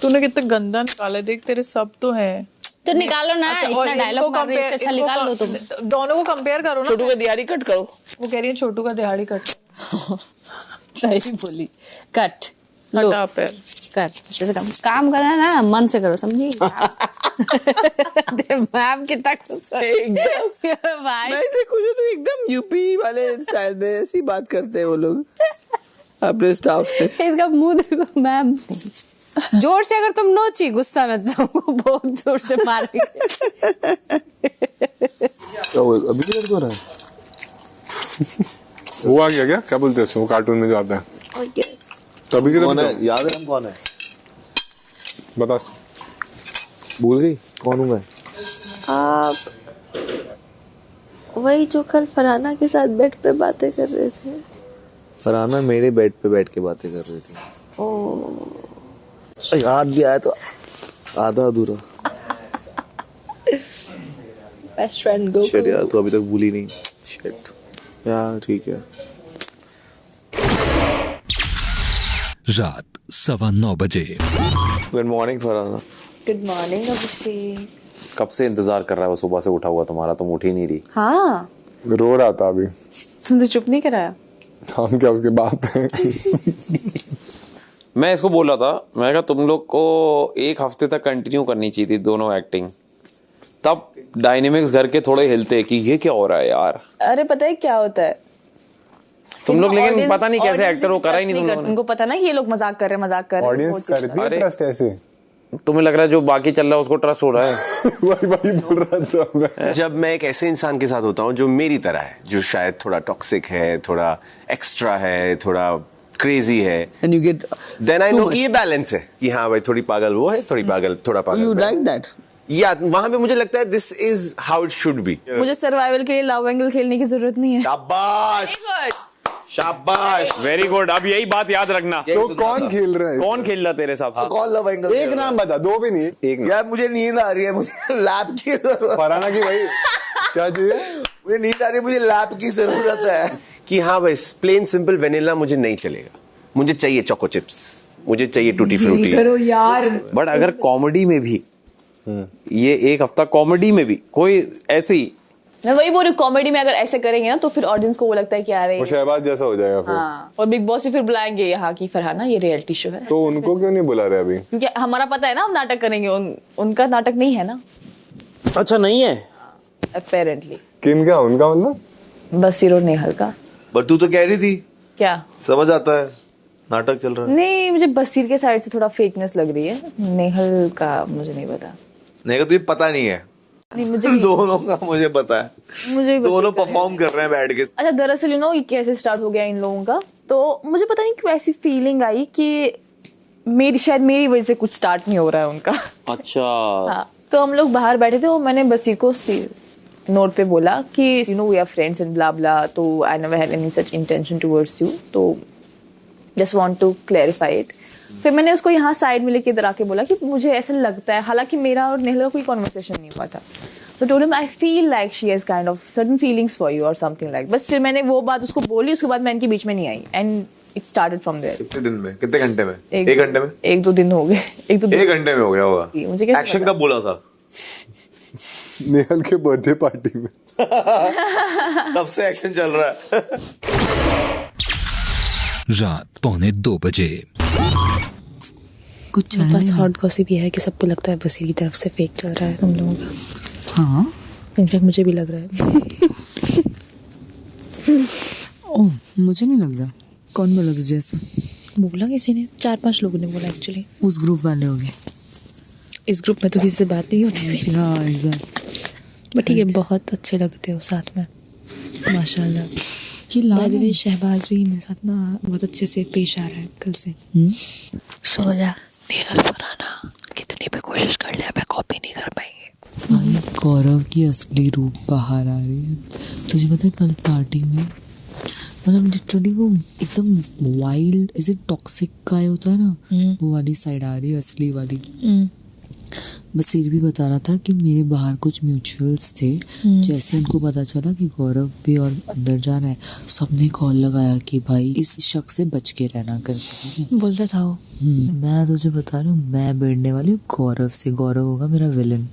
तूने कितना गंदा निकाला, देख तेरे सब तो है। तो निकालो ना। अच्छा, इतना डायलॉग मार रही है, अच्छा निकाल लो तुम। दोनों को कंपेयर करो ना। छोटू का दिहाड़ी कट करो। वो कह रही है छोटू का दिहाड़ी कट। सही बोली। कट लो पैर कर। जैसे काम करना ना मन से करो, समझी? मैम कितना खुश है एकदम भाई। मैं इसे खुश हूँ तो एकदम यूपी वाले स्टाइल में ऐसी बात करते हैं वो लोग अपने स्टाफ से। इसका मुंह देखो मैम। जोर से अगर तुम नोची गुस्सा में तो बहुत जोर से मारेंगे। अभी भी दर्द हो रहा है? वो आ गया क्या बोलते हैं वो कार्टून में जो आता है? तभी कौन है? याद है हम कौन है? बता। भूल गई कौन हूँ मैं? आप वही जो कल फरहाना के साथ बेड पे बातें कर रहे थे। फरहाना मेरे बेड पे बैठ के बातें कर रही थी। याद भी आया तो आधा अधूरा। बेस्ट फ्रेंड गो। शिट यार तू अभी तक भूली नहीं। शिट यार ठीक है। रात 9:15 बजे। Good morning Farhana. Good morning Abhishek. कब से इंतजार कर रहा है वो, सुबह से उठा हुआ तुम्हारा, तुम उठ ही नहीं रही। हाँ रो रहा था अभी। तुम तो चुप नहीं कराया? हम क्या उसके बाप हैं? मैं इसको बोल रहा था, मैं कहा तुम लोग को 1 हफ्ते तक कंटिन्यू करनी चाहिए थी दोनों एक्टिंग, तब डायनेमिक्स घर के थोड़े हिलते कि ये क्या हो रहा है यार। अरे पता है क्या होता है तुम लोग, लेकिन पता नहीं कैसे एक्टर हो, करा ही नहीं तुम लोगों ने। उनको पता ना ये लोग मजाक कर रहे हैं। ऑडियंस करती है ट्रस्ट ऐसे। तुम्हें लग रहा है जो बाकी चल रहा है उसको ट्रस्ट हो रहा है। वही बोल रहा था मैं। जब मैं एक ऐसे इंसान के साथ होता हूँ जो मेरी तरह है, जो शायद थोड़ा टॉक्सिक है, थोड़ा एक्स्ट्रा है, थोड़ा क्रेजी है, and you get then I know कि ये बैलेंस है कि हाँ भाई थोड़ी पागल वो है, थोड़ी पागल थोड़ा पागल। You like that? या वहां पे मुझे लगता है this is how it should be. मुझे सर्वाइवल के लिए लव एंगल खेलने की जरूरत नहीं है। शाबाश शाबाश, वेरी गुड। अब यही बात याद रखना। तो कौन खेल रहा है? कौन खेल रहा तेरे हिसाब से? कौन लव एंगल? एक नाम बता, 2 भी नहीं, एक नाम। यार मुझे नींद आ रही है, मुझे लैप की जरूरत। फरहाना की भाई क्या चाहिए? मुझे नींद आ रही है, मुझे लैप की जरूरत है। कि हाँ भाई प्लेन सिंपल वेनिला मुझे नहीं चलेगा, मुझे चाहिए चोको चिप्स, मुझे चाहिए टूटी फ्रूटी। करो यार। बट अगर कॉमेडी में भी ये एक हफ्ता कॉमेडी में भी कोई ऐसे ही, मैं वही बोल रही हूँ, कॉमेडी में अगर ऐसे करेंगे ना तो फिर ऑडियंस को वो लगता है कि यार वो शहबाज जैसा हो जाएगा फिर। हाँ, और बिग बॉस से फिर बुलाएंगे यहाँ की फरहाना, ये रियलिटी शो है। तो उनको क्यों नहीं बुला रहे अभी? क्योंकि हमारा पता है ना हम नाटक करेंगे, उनका नाटक नहीं है ना। अच्छा नहीं है अपेरेंटली। किनका? उनका मतलब बसीर और नेहल का। बट तू तो कह रही थी क्या समझ आता है नाटक चल रहा है। नहीं, मुझे बसीर के साइड से थोड़ा फेकनेस लग रही है, नेहल का मुझे नहीं पता। नहीं तुझे पता नहीं है? नहीं मुझे दोनों का मुझे पता है, मुझे दोनों परफॉर्म कर रहे हैं बैठ के। अच्छा दरअसल ये कैसे स्टार्ट हो गया इन लोगों का, तो मुझे पता नहीं क्यों ऐसी फीलिंग आई कि शायद मेरी वजह से कुछ स्टार्ट नहीं हो रहा है उनका। अच्छा हाँ, तो हम लोग बाहर बैठे थे और मैंने बसीर को नोट पे बोला कि we are friends and blah blah, तो I never had any such intention towards you, तो just want to clarify it. फिर मैंने उसको यहाँ साइड में लेके इधर आके बोला कि मुझे ऐसा लगता है, हालांकि मेरा और नेहला का कोई कॉन्वर्सेशन नहीं हुआ था, तो told him I feel like she has kind of certain feelings for you और समथिंग लाइक। बस फिर मैंने वो बात उसको बोली, उसके बाद मैं इनके बीच में नहीं आई and it started from there. कितने दिन में, कितने घंटे में? एक घंटे में? 1-2 दिन हो गए। एक घंटे में हो गया होगा। मुझे कैसे एक्शन कब बोला था? नेहल के बर्थडे पार्टी में। तब से एक्शन चल रहा है। रात 1:45 बजे। कुछ बस हॉट गॉसिप ये है कि सबको लगता है बसीर की तरफ से फेक चल रहा है तुम लोगों का। हाँ इनफैक्ट मुझे भी लग रहा है। ओह मुझे नहीं लग रहा। कौन बोला तुझे ऐसा? बोला किसी ने, 4-5 लोगों ने बोला एक्चुअली। उस ग्रुप वाले होंगे। इस ग्रुप में तो किसी से बात नहीं होती मेरी। हाँ एग्जैक्ट। बट ठीक है, बहुत अच्छे लगते हो साथ में माशाल्लाह। बाय द वे शहबाज भी मेरे साथ ना बहुत अच्छे से पेश आ रहा है कल से। सो जा नेहल फरहाना कितनी भी कोशिश कर ले, मैं कॉपी नहीं कर पाएंगे। भाई गौरव की असली रूप बाहर आ रही है। तुझे पता है कल पार्टी में मतलब लिटरली वो एकदम वाइल्ड ऐसे टॉक्सिक का होता है ना, वो वाली साइड आ रही है, असली वाली। बसीर भी बता रहा था कि मेरे बाहर कुछ म्यूचुअल्स थे, जैसे उनको पता चला कि गौरव भी और अंदर जा रहा है, सबने कॉल लगाया कि भाई इस शख्स से बच के रहना करके। बोलता था वो। मैं तुझे बता रही हूँ, मैं भिड़ने वाली हूँ गौरव से। गौरव होगा मेरा विलन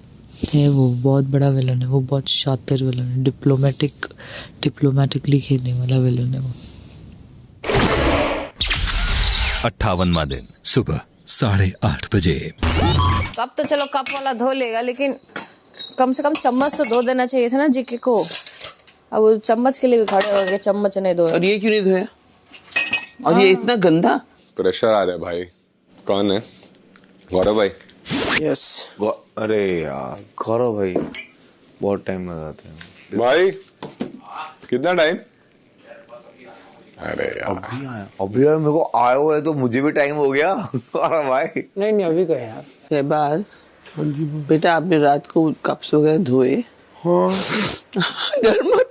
है, वो बहुत बड़ा विलन है, वो बहुत शातिर विलन है, डिप्लोमेटिकली खेलने वाला विलन है वो। 58वां दिन सुबह 8:30 बजे। कप तो चलो कप वाला धो लेगा, लेकिन कम से कम चम्मच तो धो देना चाहिए था ना जीके को। अब वो चम्मच के लिए भी खड़े हो गए, चम्मच नहीं धोए। और ये क्यों नहीं धोया? और ये इतना गंदा? प्रेशर आ रहा है भाई। कौन है? गौरव भाई। यस अरे यार गौरव भाई बहुत टाइम लगाते हैं भाई। कितना टाइम? अरे यार अभी यार मेरे को आए हुए तो मुझे भी टाइम हो गया। अरे भाई नहीं अभी गए यार। शहबाज बेटा आपने रात को कप्स वगैरह धोए? हाँ। डर मत।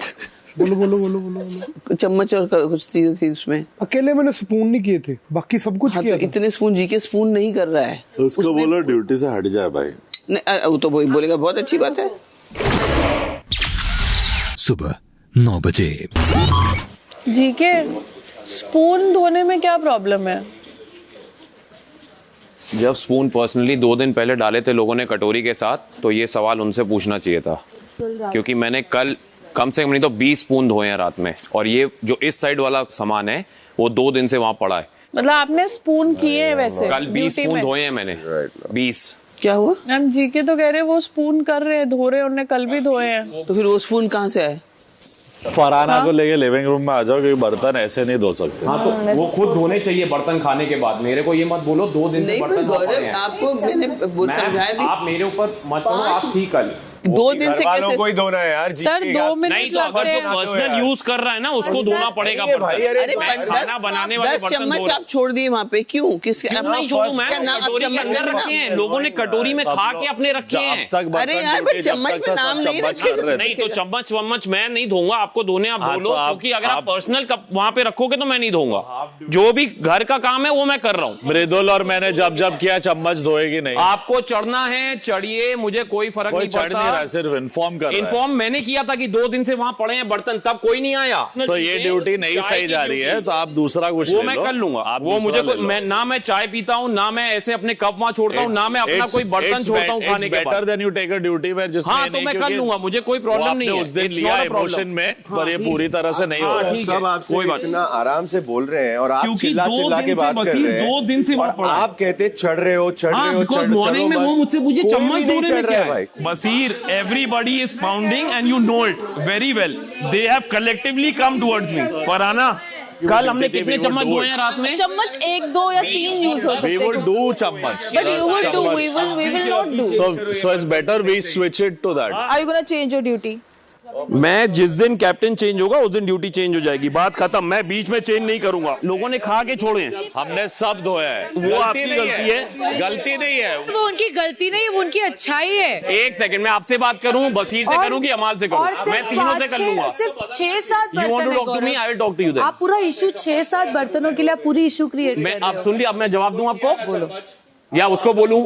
बोलो। चम्मच और कुछ चीजें थी उसमें। अकेले मैंने स्पून नहीं किए थे, बाकी सब कुछ किया। तो इतने स्पून जीके स्पून नहीं कर रहा है। उसको बोलो ड्यूटी से हट जाए भाई। नहीं वो तो बोलेगा बहुत अच्छी बात है। सुबह 9 बजे। जीके स्पून धोने में क्या प्रॉब्लम है? जब स्पून पर्सनली 2 दिन पहले डाले थे लोगों ने कटोरी के साथ, तो ये सवाल उनसे पूछना चाहिए था, क्योंकि मैंने कल कम से कम नहीं तो 20 स्पून धोए हैं रात में, और ये जो इस साइड वाला सामान है वो 2 दिन से वहां पड़ा है। मतलब आपने स्पून किए हैं वैसे? कल 20 स्पून धोए हैं मैंने। 20। क्या हुआ? हम जीके तो कह रहे हैं वो स्पून कर रहे हैं, धो रहे हैं, उन्होंने कल भी धोए हैं। तो फिर वो स्पून कहाँ से आए? फरहाना को लेके लिविंग रूम में आ जाओ, क्योंकि बर्तन ऐसे नहीं धो सकते। हाँ तो वो खुद धोने चाहिए बर्तन खाने के बाद। मेरे को ये मत बोलो 2 दिन से बर्तन धो पड़े हैं। आपको मैंने समझाया भी। आप मेरे ऊपर मत करो, आप थी कल 2 दिन से कैसे? कोई धोना है यार सर 2 मिनट नहीं तो अगर जो पर्सनल यूज कर रहा है ना उसको धोना पड़ेगा। अरे खाना बनाने वाले 10 चम्मच आप छोड़ दिए वहाँ पे, क्यों? किसके? नहीं छोड़ू मैं, कटोरी के अंदर रखे हैं लोगों ने, कटोरी में खा के अपने रखे हैं। अरे यार पर चम्मच में नाम नहीं रखे। नहीं तो चम्मच वम्मच मैं नहीं धोऊंगा, आपको धोने आप बोलो, क्योंकि अगर आप पर्सनल कप वहाँ पे रखोगे तो मैं नहीं धोऊंगा। जो भी घर का काम है वो मैं कर रहा हूँ। मृदुल और मैंने जब किया चम्मच धोएगी नहीं। आपको चढ़ना है चढ़िए, मुझे कोई फर्क नहीं पड़ता। रहा है, सिर्फ इन्फॉर्म कर रहा है। इन्फॉर्म मैंने किया था कि 2 दिन से वहां पड़े हैं बर्तन, तब कोई नहीं आया। तो ये ड्यूटी नहीं सही जा रही है, तो आप दूसरा कुछ वो ले मैं लो। कर लूंगा। आप वो मुझे दूसरा ले लो। मैं ना मैं चाय पीता हूँ, ना मैं ऐसे अपने कप वहां छोड़ता हूँ, ना मैं अपना कोई बर्तन छोड़ता हूँ खाने के बाद। Better than you take a duty where जिसमें हाँ, तो मैं कर लूंगा, मुझे कोई प्रॉब्लम नहीं है। उस दिन It's लिया not a problem। इमोशन में, पर ये पूरी तरह से नहीं हो रहा है। सब आपसे इतना आराम से बोल रहे हैं और आप क्योंकि चिल्ला 2 चिल्ला के दिन से बात कर बसीर रहे हैं 2 दिन से वहां और पड़ा है। आप कहते चढ़ रहे हो मॉर्निंग में वो मुझसे पूछे कोई चम्मच भी नहीं धोने चढ़ में रहा क्या है भाई। है। Basir, everybody is pounding and you know it very well. They have collectively come towards me. Farhana, कल हमने कितने चम्मच धोए हैं रात में? चम्मच 1, 2 या 3 यूज हो सकते We would do चम्मच. But you would do, we will not do. So it's better we switch it to that. Are you gonna change your duty? मैं जिस दिन कैप्टन चेंज होगा उस दिन ड्यूटी चेंज हो जाएगी, बात खत्म। मैं बीच में चेंज नहीं करूंगा। लोगों ने खा के छोड़े हैं, हमने सब धोया है। वो आपकी गलती है। गलती नहीं है, वो उनकी गलती नहीं, वो उनकी अच्छाई है। 1 सेकंड मैं आपसे बात करूं, बसीर से करूं कि अमाल से करूं? मैं तीनों से कर लूंगा। सिर्फ 6-7 You want to talk to me? I will talk to you then. आप पूरा इशू 6-7 बर्तनों के लिए आप पूरी इशू क्रिएट मैं आप सुन लिया, अब मैं जवाब दूं आपको? बोलो। या उसको बोलूं?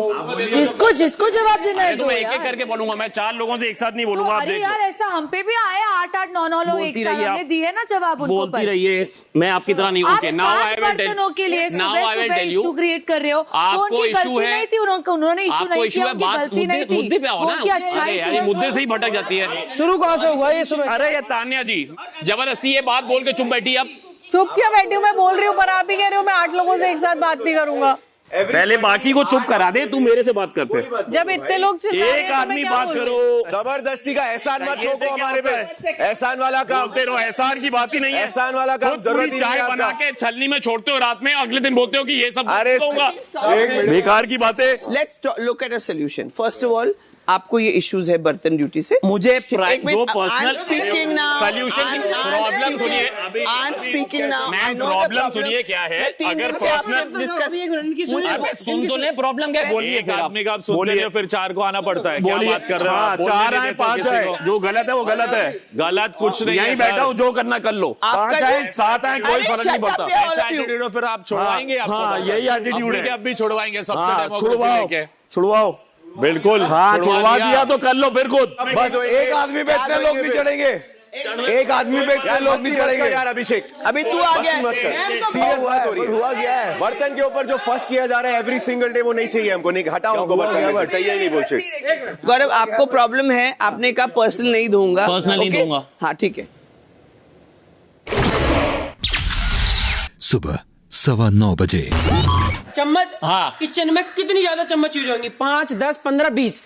जिसको जवाब देना है तो मैं एक-एक करके बोलूंगा। मैं 4 लोगों से एक साथ नहीं बोलूंगा। आप अरे देख यार, ऐसा हम पे भी आया 8-8, 9-9 लोग एक साथ हमने दिए ना जवाब उनको। बोलती रहिए, मैं आपकी तरह नहीं हूं। आप 7 बर्तनों के लिए सुबह इशू क्रिएट कर रहे हो। वो उनकी गलती नहीं थी, उन्होंने इशू नहीं किया, उनकी गलती नहीं थी। मुद्दे पे आओ ना। उनकी अच्छाई यार, मुद्दे से ही भटक जाती है। शुरू कहाँ से हुआ ये सुबह? अरे ये तान्या जी जबरदस्ती ये बात बोल के चुप बैठी। अब चुप क्यों बैठी हूँ? मैं बोल रही हूँ, पर आप ही कह रहे हो मैं 8 लोगों से एक साथ बात नहीं करूंगा। पहले बाकी को चुप करा दे, तू मेरे से बात करते। जब इतने लोग चिल्ला रहे हैं, एक तो मैं आदमी क्या बात बोलूं? करो। जबरदस्ती का एहसान मत थोपो हमारे पे। एहसान वाला काम बोलते रहो, एहसान की बात ही नहीं है। एहसान वाला काम खुद जरूरत पूरी ही चाय नहीं है बना आपका। के छलनी में छोड़ते हो रात में, अगले दिन बोलते हो कि ये सब अरे दूंगा। एक मिनट। बेकार की बातें। Let's look at a solution. First of all, आपको ये इश्यूज है बर्तन ड्यूटी से। मुझे एक मिनट, जो पर्सनल स्पीकिंग नाउ, सॉल्यूशन की प्रॉब्लम सुनिए। I am speaking now. Ma'am problem सुनिए क्या है? अगर पर्सनल सुन तो ले, प्रॉब्लम क्या बोलिए? एक आदमी का आप सुनते हैं, फिर 4 को आना पड़ता है। क्या बात कर रहे हो आप? 4 आए 5 आए, जो गलत है वो गलत है। गलत कुछ नहीं है। यहीं बैठा हूँ, जो करना कर लो। 5 आए 7 आए, कोई फर्क नहीं पड़ता। ऐसा एटीट्यूड फिर आप छुड़वाएंगे? हाँ, यही एटीट्यूड है। अब भी छुड़वाएंगे सबसे डेमोक्रेसी छुड़वाओ, लेके। छुड़वाओ। बिल्कुल। हाँ, छुड़वा दिया तो कर लो फिर खुद। बस एक आदमी पे इतने लोग नहीं चढ़ेंगे। एक आदमी पे इतने लोग नहीं चढ़ेंगे यार। अभिषेक, अभी तू आ गया है। मत कर। सीरियस बात हो रही है। हुआ गया है। बर्तन के ऊपर जो फर्स्ट किया जा रहा है एवरी सिंगल डे, वो नहीं चाहिए हमको। नहीं, हटाओ हमको बर्तन, चाहिए नहीं बोलते। गौरव, आपको प्रॉब्लम है, आपने कहा पर्सनल नहीं दूंगा। पर्सनल नहीं दूंगा। हाँ, ठीक है। सुबह 9:15 बजे। चम्मच, हाँ, किचन में कितनी ज्यादा चम्मच यूज होंगी? 5, 10, 15, 20।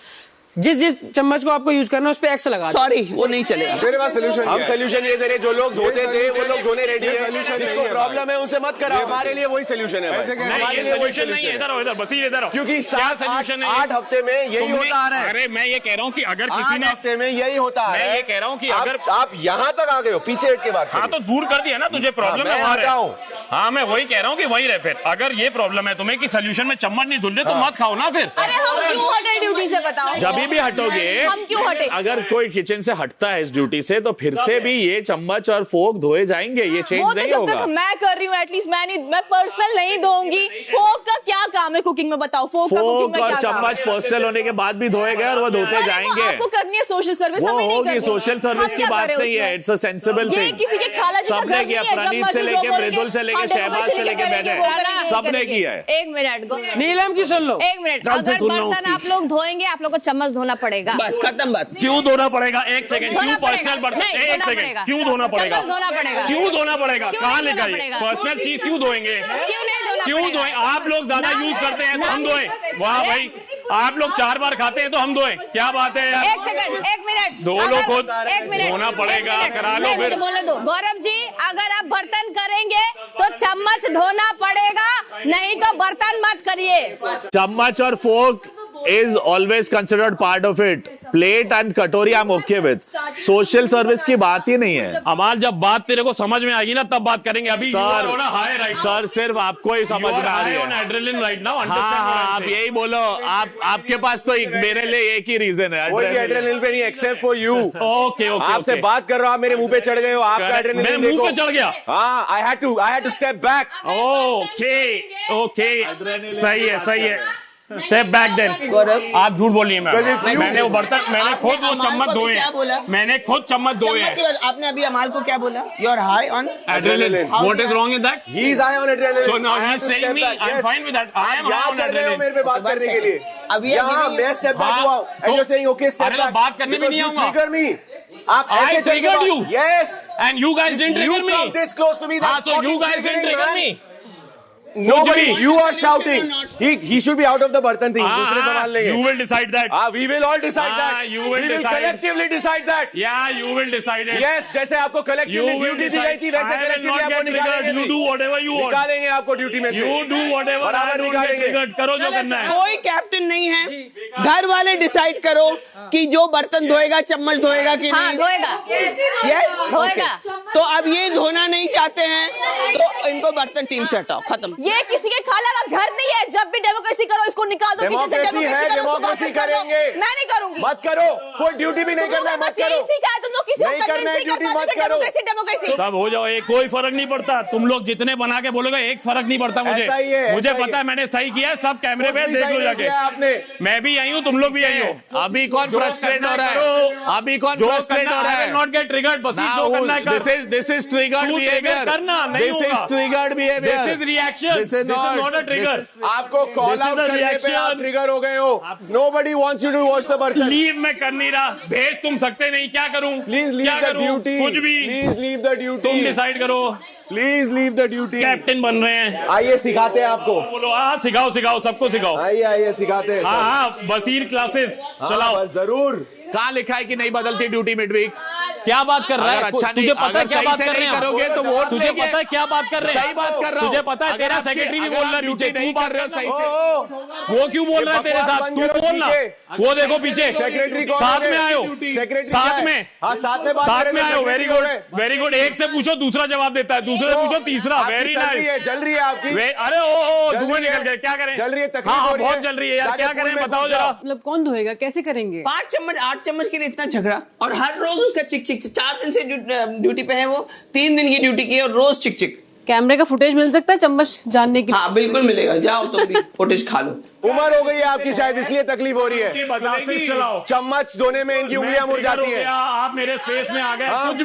जिस चम्मच को आपको यूज करना है उस पे एक्स लगा। सॉरी, वो नहीं चलेगा। मेरे पास सोल्यूशन, हम सोल्यूशन ये दे रहे, जो लोग धोते थे वो लोग धोने रेडी है। जिसको प्रॉब्लम है उनसे मत कराओ, हमारे लिए वही सोल्यूशन है। हमारे लिए सोल्यूशन नहीं है। इधर आओ, इधर बसीर इधर आओ। क्योंकि 8 हफ्ते में यही होता आ रहा है। अरे मैं ये कह रहा हूँ कि अगर किसी ने हफ्ते में यही होता है। मैं ये कह रहा हूँ कि अगर आप यहाँ तक आ गए हो, पीछे हट के बात। हाँ, तो दूर कर दिया ना तुझे प्रॉब्लम है वहाँ। हाँ, मैं वही कह रहा हूँ कि वही रहे। फिर अगर ये प्रॉब्लम है तुम्हें कि सोल्यूशन में चम्मच नहीं धुल रहे, तो मत खाओ ना फिर। अरे हम क्यों हटे ड्यूटी से, बताओ? जब भी हटोगे, हम क्यों हटे? अगर कोई किचन से हटता है इस ड्यूटी से, तो फिर से भी ये चम्मच और फोक धोए जाएंगे। ये चेंज वो तो नहीं जब होगा। तक मैं कर रही हूँ, एटलीस्ट मैं पर्सनल नहीं दूंगी। फोक का क्या काम है कुकिंग में, बताओ? फोक का कुकिंग में और क्या काम चम्मच पर्सनल होने के बाद भी धोए गए और वो धोते जाएंगे। आपको करनी है सोशल सर्विस, वो हमें नहीं होगी। करनी। सोशल सर्विस की बात नहीं है, इट्स अ सेंसिबल ये थिंग। किसी के खाला जी का सबने घर किया, नहीं है, प्रणीत जब से मर्जी लेके जो मृदुल से लेके हाँ, शहबाज से लेके बैठे, सबने किया है। 1 मिनट, नीलम की सुन लो। 1 मिनट। अगर बर्तन आप लोग धोएंगे, आप लोग को चम्मच धोना पड़ेगा। बस खत्म बात। क्यों धोना पड़ेगा? 1 सेकंड। धोना क्यों पड़ेगा। पर्सनल बर्तन? नहीं, 1 धोना सेकंड। पड़ेगा। क्यों धोना पड़ेगा? चम्मच धोना पड़ेगा। क्यों धोना पड़ेगा? क्यों कहाँ नहीं लेकर धोना पड़ेगा? पर्सनल चीज क्यों धोएंगे? क्यों नहीं धोना क्यों पड़ेगा? धोए? आप लोग ज्यादा नाम यूज है, करते हैं तो नाम हम धोए। वाह भाई, आप लोग 4 बार खाते हैं तो हम धोए। क्या बात है यार? 1 सेकंड, 1 मिनट। दो लोग खुद 1 मिनट धोना पड़ेगा, करा लो फिर। बोले दो। गौरव जी, अगर आप बर्तन करेंगे तो चम्मच धोना पड़ेगा, नहीं तो बर्तन मत करिए। चम्मच और फोक is always considered part of it. Plate and कटोरी I'm okay with. Social service की बात ही नहीं है। अमाल, जब बात तेरे को समझ में आएगी ना तब बात करेंगे। अभी सर सिर्फ आपको ही समझ में आ रही है। Adrenaline right now. हाँ, आप यही बोलो। आपके पास तो मेरे लिए एक ही रीजन है। कोई भी एड्रेनलिन पे नहीं, except for you. Okay okay. आपसे बात कर रहा हूँ, आप मेरे मुंह पे चढ़ गए हो। आपका एड्रेनलिन मैं मुंह पे चढ़ गया। हाँ, I had to step back. Okay okay, सही है सही है। Step back then. आप झूठ बोलिए मैम, मैंने वो बर्तन, मैंने खुद वो चम्मच धोए हैं, मैंने खुद चम्मच धोए हैं। आपने अभी अमाल को क्या बोला? You are high on adrenaline. What is wrong in that? He is high on adrenaline. So now he is saying me I am fine with that. I am high on adrenaline. मेरे पे बात करने के लिए अभी यहाँ मैं स्टेप बैक हुआ and you are saying okay step back. बात करने भी नहीं आऊंगा। Trigger me. आप I ऐसे triggered you. Yes. And you guys didn't trigger me. You come this close to me. So you guys didn't trigger me. Nobody. You are shouting. He should be out of the bartan thing. दूसरे सवाल लेंगे. You will decide that. We will all decide that. You will We will decide. collectively decide that. Yeah, you will decide it. Yes, जैसे आपको collectively duty दी गई थी वैसे collectively आपको निकालेंगे. You do whatever you want. निकालेंगे आपको ड्यूटी में से. You do whatever. बराबर निकालेंगे. करो जो करना है. कोई कैप्टन नहीं है, घर वाले डिसाइड करो कि जो बर्तन धोएगा चम्मच धोएगा कि हाँ, नहीं धोएगा। यस धोएगा। तो अब ये धोना नहीं चाहते हैं तो इनको बर्तन टीम से हटाओ, खत्म। ये किसी के खाला का घर नहीं है, जब भी डेमोक्रेसी करो इसको निकाल दो। डेमोक्रेसी है, डेमोक्रेसी करेंगे। मैं नहीं करूंगी। मत करो, कोई ड्यूटी भी नहीं करना है, मत करो। तुम लोग किसी को नहीं करना है ड्यूटी, मत करो। डेमोक्रेसी सब हो जाओ, एक कोई फर्क नहीं पड़ता। तुम लोग जितने बना के बोलोगे एक फर्क नहीं पड़ता मुझे। ऐसा ही है, मुझे ऐसा ही पता है मैंने सही किया है, सब कैमरे पे देख लो जाके। आपने मैं भी आई हूँ, तुम लोग भी आई हो। अभी कौन फ्रस्ट्रेट हो रहा है? अभी कौन फ्रस्ट्रेट हो रहा है? Not get triggered. बस जो करना है कर। This is triggered behavior. करना नहीं होगा। This is triggered behavior. This is reaction. This is not a trigger. आपको कॉल आउट करने पे आप ट्रिगर हो गए हो। Nobody wants you to wash the बर्तन। लीव मैं कर नहीं रहा, भेज तुम सकते नहीं, क्या करूं? Please leave the duty. कुछ भी। Please leave the duty. तुम डिसाइड करो। Please leave the duty. Captain बन रहे हैं। आइए सिखाते हैं आपको। बोलो हाँ, सिखाओ सिखाओ, सबको सिखाओ। आइए आइए सिखाते हैं। हाँ हाँ, बसीर क्लासेस चलाओ। जरूर। कहाँ लिखा है कि नहीं बदलती ड्यूटी मिडवीक? क्या बात कर रहा है? अच्छा तुझे पता है क्या बात कर रहे हैं? करोगे तो वोट तुझे पता है क्या बात कर रहे हैं? सही बात कर रहा हूं। तुझे पता है तेरा सेक्रेटरी भी बोल रहा है पीछे, नहीं कर रहे हो सही से। वो क्यों बोल रहा है तेरे साथ? तू बोलना। वो देखो पीछे सेक्रेटरी साथ में आयो, साथ में, साथ में आयो। Very good, very good. एक से पूछो दूसरा जवाब देता है, दूसरे से पूछो तीसरा। Very nice. जल रही है आपकी। अरे ओ धुआं निकल गए, क्या करें? जल रही है, हाँ बहुत जल रही है यार, क्या करें बताओ जरा। मतलब कौन धोएगा, कैसे करेंगे? 5 चम्मच 8 चम्मच के लिए इतना झगड़ा, और हर रोज उसका चिक चिक। 4 दिन से ड्यूटी पे है वो, 3 दिन की ड्यूटी की है और रोज चिक चिक। कैमरे का फुटेज मिल सकता है चम्मच जानने के लिए? हाँ बिल्कुल मिलेगा, जाओ तो भी फुटेज खा लो। उम्र हो गई है आपकी, शायद इसलिए तकलीफ हो रही है। चम्मच धोने में इनकी उंगलियां मुड़ जाती हैं। आप मेरे फेस में आ गए। कुछ भी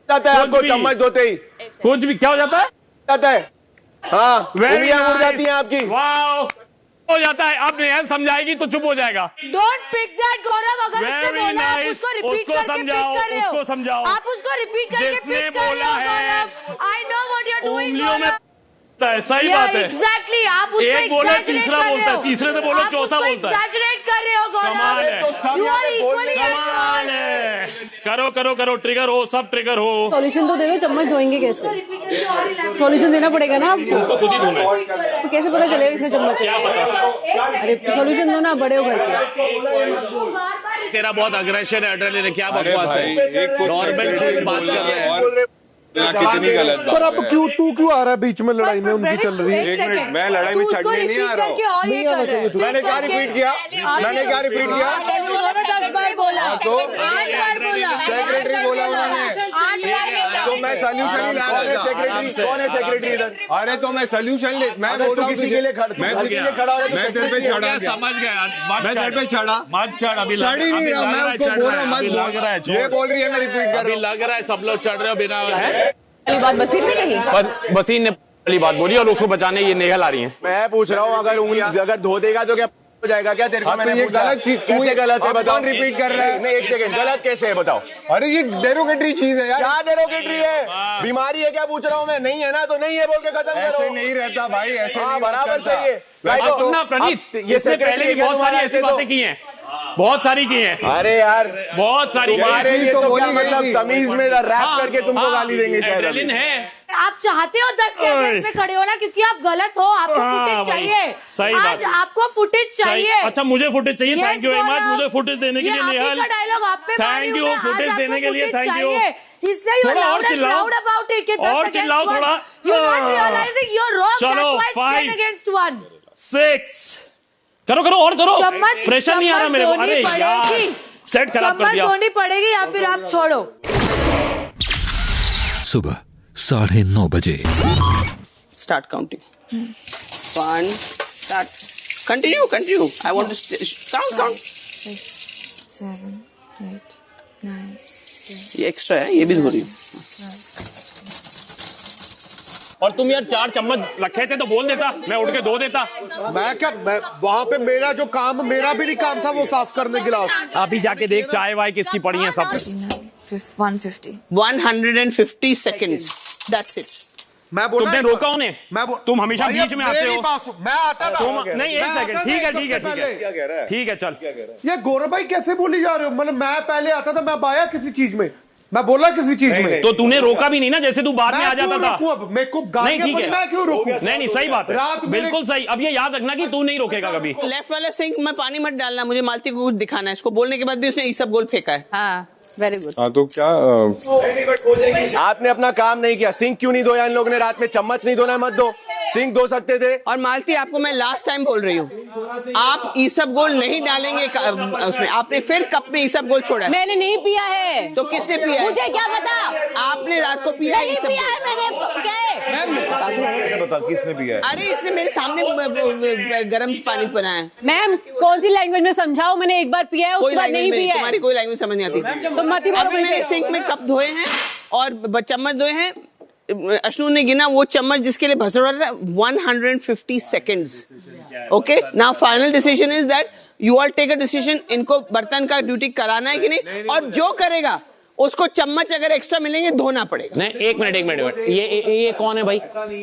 जाता है आपको चम्मच धोते ही। कुछ भी क्या हो जाता है? जाता है, हाँ उंगलियां मुड़ जाती हैं आपकी। वाओ हो जाता है। अब नेहल समझाएगी तो चुप हो जाएगा। डोंट पिक दैट गौरव, अगर उसने Very बोला आप nice. उसको रिपीट उसको करके समझाओ, पिक कर रहे हो। उसको समझाओ। आप उसको रिपीट करके जिसने पिक कर रहे बोला हो है, Gaurav. I know what you are doing उंगलियों में गौरव। सही बात है। एग्जैक्टली, आप उसको एक बोले exaggerate तीसरा कर रहे बोलता है, हो। तीसरे से बोलो चौथा बोलता है। एग्जैजरेट कर रहे हो कमाल है। गौरव। यू आर इक्वली कमाल है। करो करो करो, ट्रिगर हो, सब ट्रिगर हो। सॉल्यूशन तो दे दो, चम्मच धोएंगे कैसे? सॉल्यूशन देना पड़ेगा ना आपको। खुद ही धोना है। तो कैसे पता चलेगा इसमें चम्मच? क्या पता? अरे सॉल्यूशन दो ना, बड़े हो करके। तेरा बहुत अग्रेशन है, एड्रेनलिन है, क्या बकवास है? नॉर्मल चीज बात कर रहे हैं। कितनी गलत बात पर अब क्यों आ रहा है बीच में? लड़ाई में उनकी चल रही है। एक मिनट, मैं लड़ाई में चढ़ने नहीं आ रहा हूँ। मैंने क्या रिपीट किया? मैंने क्या रिपीट किया? उन्होंने 10 बार बोला, तो 8 बार बोला, सेक्रेटरी बोला उन्होंने, 8 बार। तो मैं सोल्यूशन ला रहा था। कौन है सेक्रेटरी इधर? अरे तो मैं सोल्यूशन ले, मैं बोल रहा हूँ किसी के लिए खड़ा, मैं तेरे पे चढ़ा, समझ गया। मैं तेरे पे चढ़ा, मत चढ़ अभी। चढ़ ही नहीं रहा। मैं उसको बोल रहा हूँ मत बोल, ये बोल रही है मैं रिपीट कर रहा हूँ। लग रहा है सब लोग चढ़ रहे हो बिना पहली बात बसीर ने कही। बसीर ने पहली बात बोली और उसको बचाने ये नेहल आ रही है। मैं पूछ रहा हूँ, अगर उंगली अगर धो देगा तो क्या हो जाएगा क्या? तेरे को मैंने ये पूछा। गलत चीज कैसे गलत है बताओ? रिपीट कर रहा है। नहीं एक सेकंड, गलत कैसे है बताओ? अरे ये डेरोगेटरी चीज है यार। क्या डेरोगेटरी है? बीमारी है क्या पूछ रहा हूँ मैं? नहीं है ना, तो नहीं है बोल के खत्म करो। ऐसे नहीं रहता भाई, ऐसे नहीं बराबर सही है। प्रणीत, इससे पहले भी बहुत सारी ऐसी बातें की हैं, बहुत सारी की हैं। अरे यार बहुत सारी तुम्हारे लिए तो क्या मतलब तमीज में रैप करके तुमको गाली देंगे शायद। एड्रेनलिन है। आप चाहते हो 10 के अगेंस्ट में खड़े हो ना, क्योंकि आप गलत हो। आपको फुटेज चाहिए। सही आज आपको फुटेज चाहिए। अच्छा मुझे फुटेज चाहिए। थैंक यू वेरी मच मुझे फुटेज देने के लिए नेहल। डायलॉग आप पे थैंक यू फुटेज देने के लिए, थैंक यू। इसलिए you are loud and proud about it कि 10 और चिल्लाओ थोड़ा। You are not realizing you are wrong. चलो 5 अगेंस्ट 1 6 करो करो और करो। चम्मच प्रेशर नहीं आ रहा मेरे को। अरे यार सेट खराब कर दिया। चम्मच धोनी पड़ेगी या फिर आप छोड़ो। सुबह 9:30 बजे। Start counting 1 start Continue. I want to count. 6, 7, 8, 9, 10. ये एक्स्ट्रा है, ये भी धो रही हूँ। और तुम यार 4 चम्मच रखे थे तो बोल देता, मैं उठ के धो देता। मैं वहाँ पे मेरा जो काम, मेरा भी नहीं काम था वो साफ करने गिलास। अभी जाके देख चाय वाय किसकी पड़ी है सब। 150 seconds. That's it. मैं बोल तुमने रोका उन्हें? तुम हमेशा बीच में आते हो। मैं आता था। नहीं, एक सेकंड, ठीक है। ठीक है, चल। ये गौरव भाई कैसे बोली जा रहे हो? मतलब मैं पहले आता था, मैं बाया किसी चीज में, मैं बोला किसी चीज में। तो तूने रोका भी नहीं ना, जैसे तू बाद में आ जाता था। मेरे को गालियां पड़ी, मैं क्यों रोकूं? नहीं, सही बात है, बिल्कुल सही। अब ये याद रखना कि तू नहीं रोकेगा कभी। लेफ्ट वाले सिंक में पानी मत डालना, मुझे मालती को कुछ दिखाना है। इसको बोलने के बाद भी उसने ईसब गोल फेंका है। हाँ, वेरी गुड। हाँ तो क्या आपने अपना काम नहीं किया। सिंक क्यों नहीं धोया इन लोगों ने रात में? चम्मच नहीं धोना, मत दो, सिंक धो सकते थे। और मालती आपको मैं लास्ट टाइम बोल रही हूँ, आप ईसब गोल नहीं डालेंगे उसमें। आपने फिर कप में ईसब गोल छोड़ा है। मैंने नहीं पिया है। तो किसने पिया है? मुझे क्या पता? आपने रात को पिया है? नहीं पिया है मैंने। बता किसने पिया है? अरे इसने मेरे सामने गर्म पानी बनाया है। मैम कौन सी लैंग्वेज में समझाओ? मैंने एक बार पिया है, उसके बाद नहीं पिया है। तुम्हारी कोई लैंग्वेज समझ नहीं आती। तो मत ही बोलो। अभी मैंने सिंक में कप धोए हैं और चम्मच धोए हैं। अश्नू ने गिना वो चम्मच जिसके लिए भसड़ रहा था 150 seconds. Okay, now final decision is that you all take a decision. इनको बर्तन का ड्यूटी कराना है कि नहीं, और जो करेगा उसको चम्मच अगर एक्स्ट्रा मिलेंगे धोना पड़ेगा। नहीं, एक मिनट। ये कौन है भाई?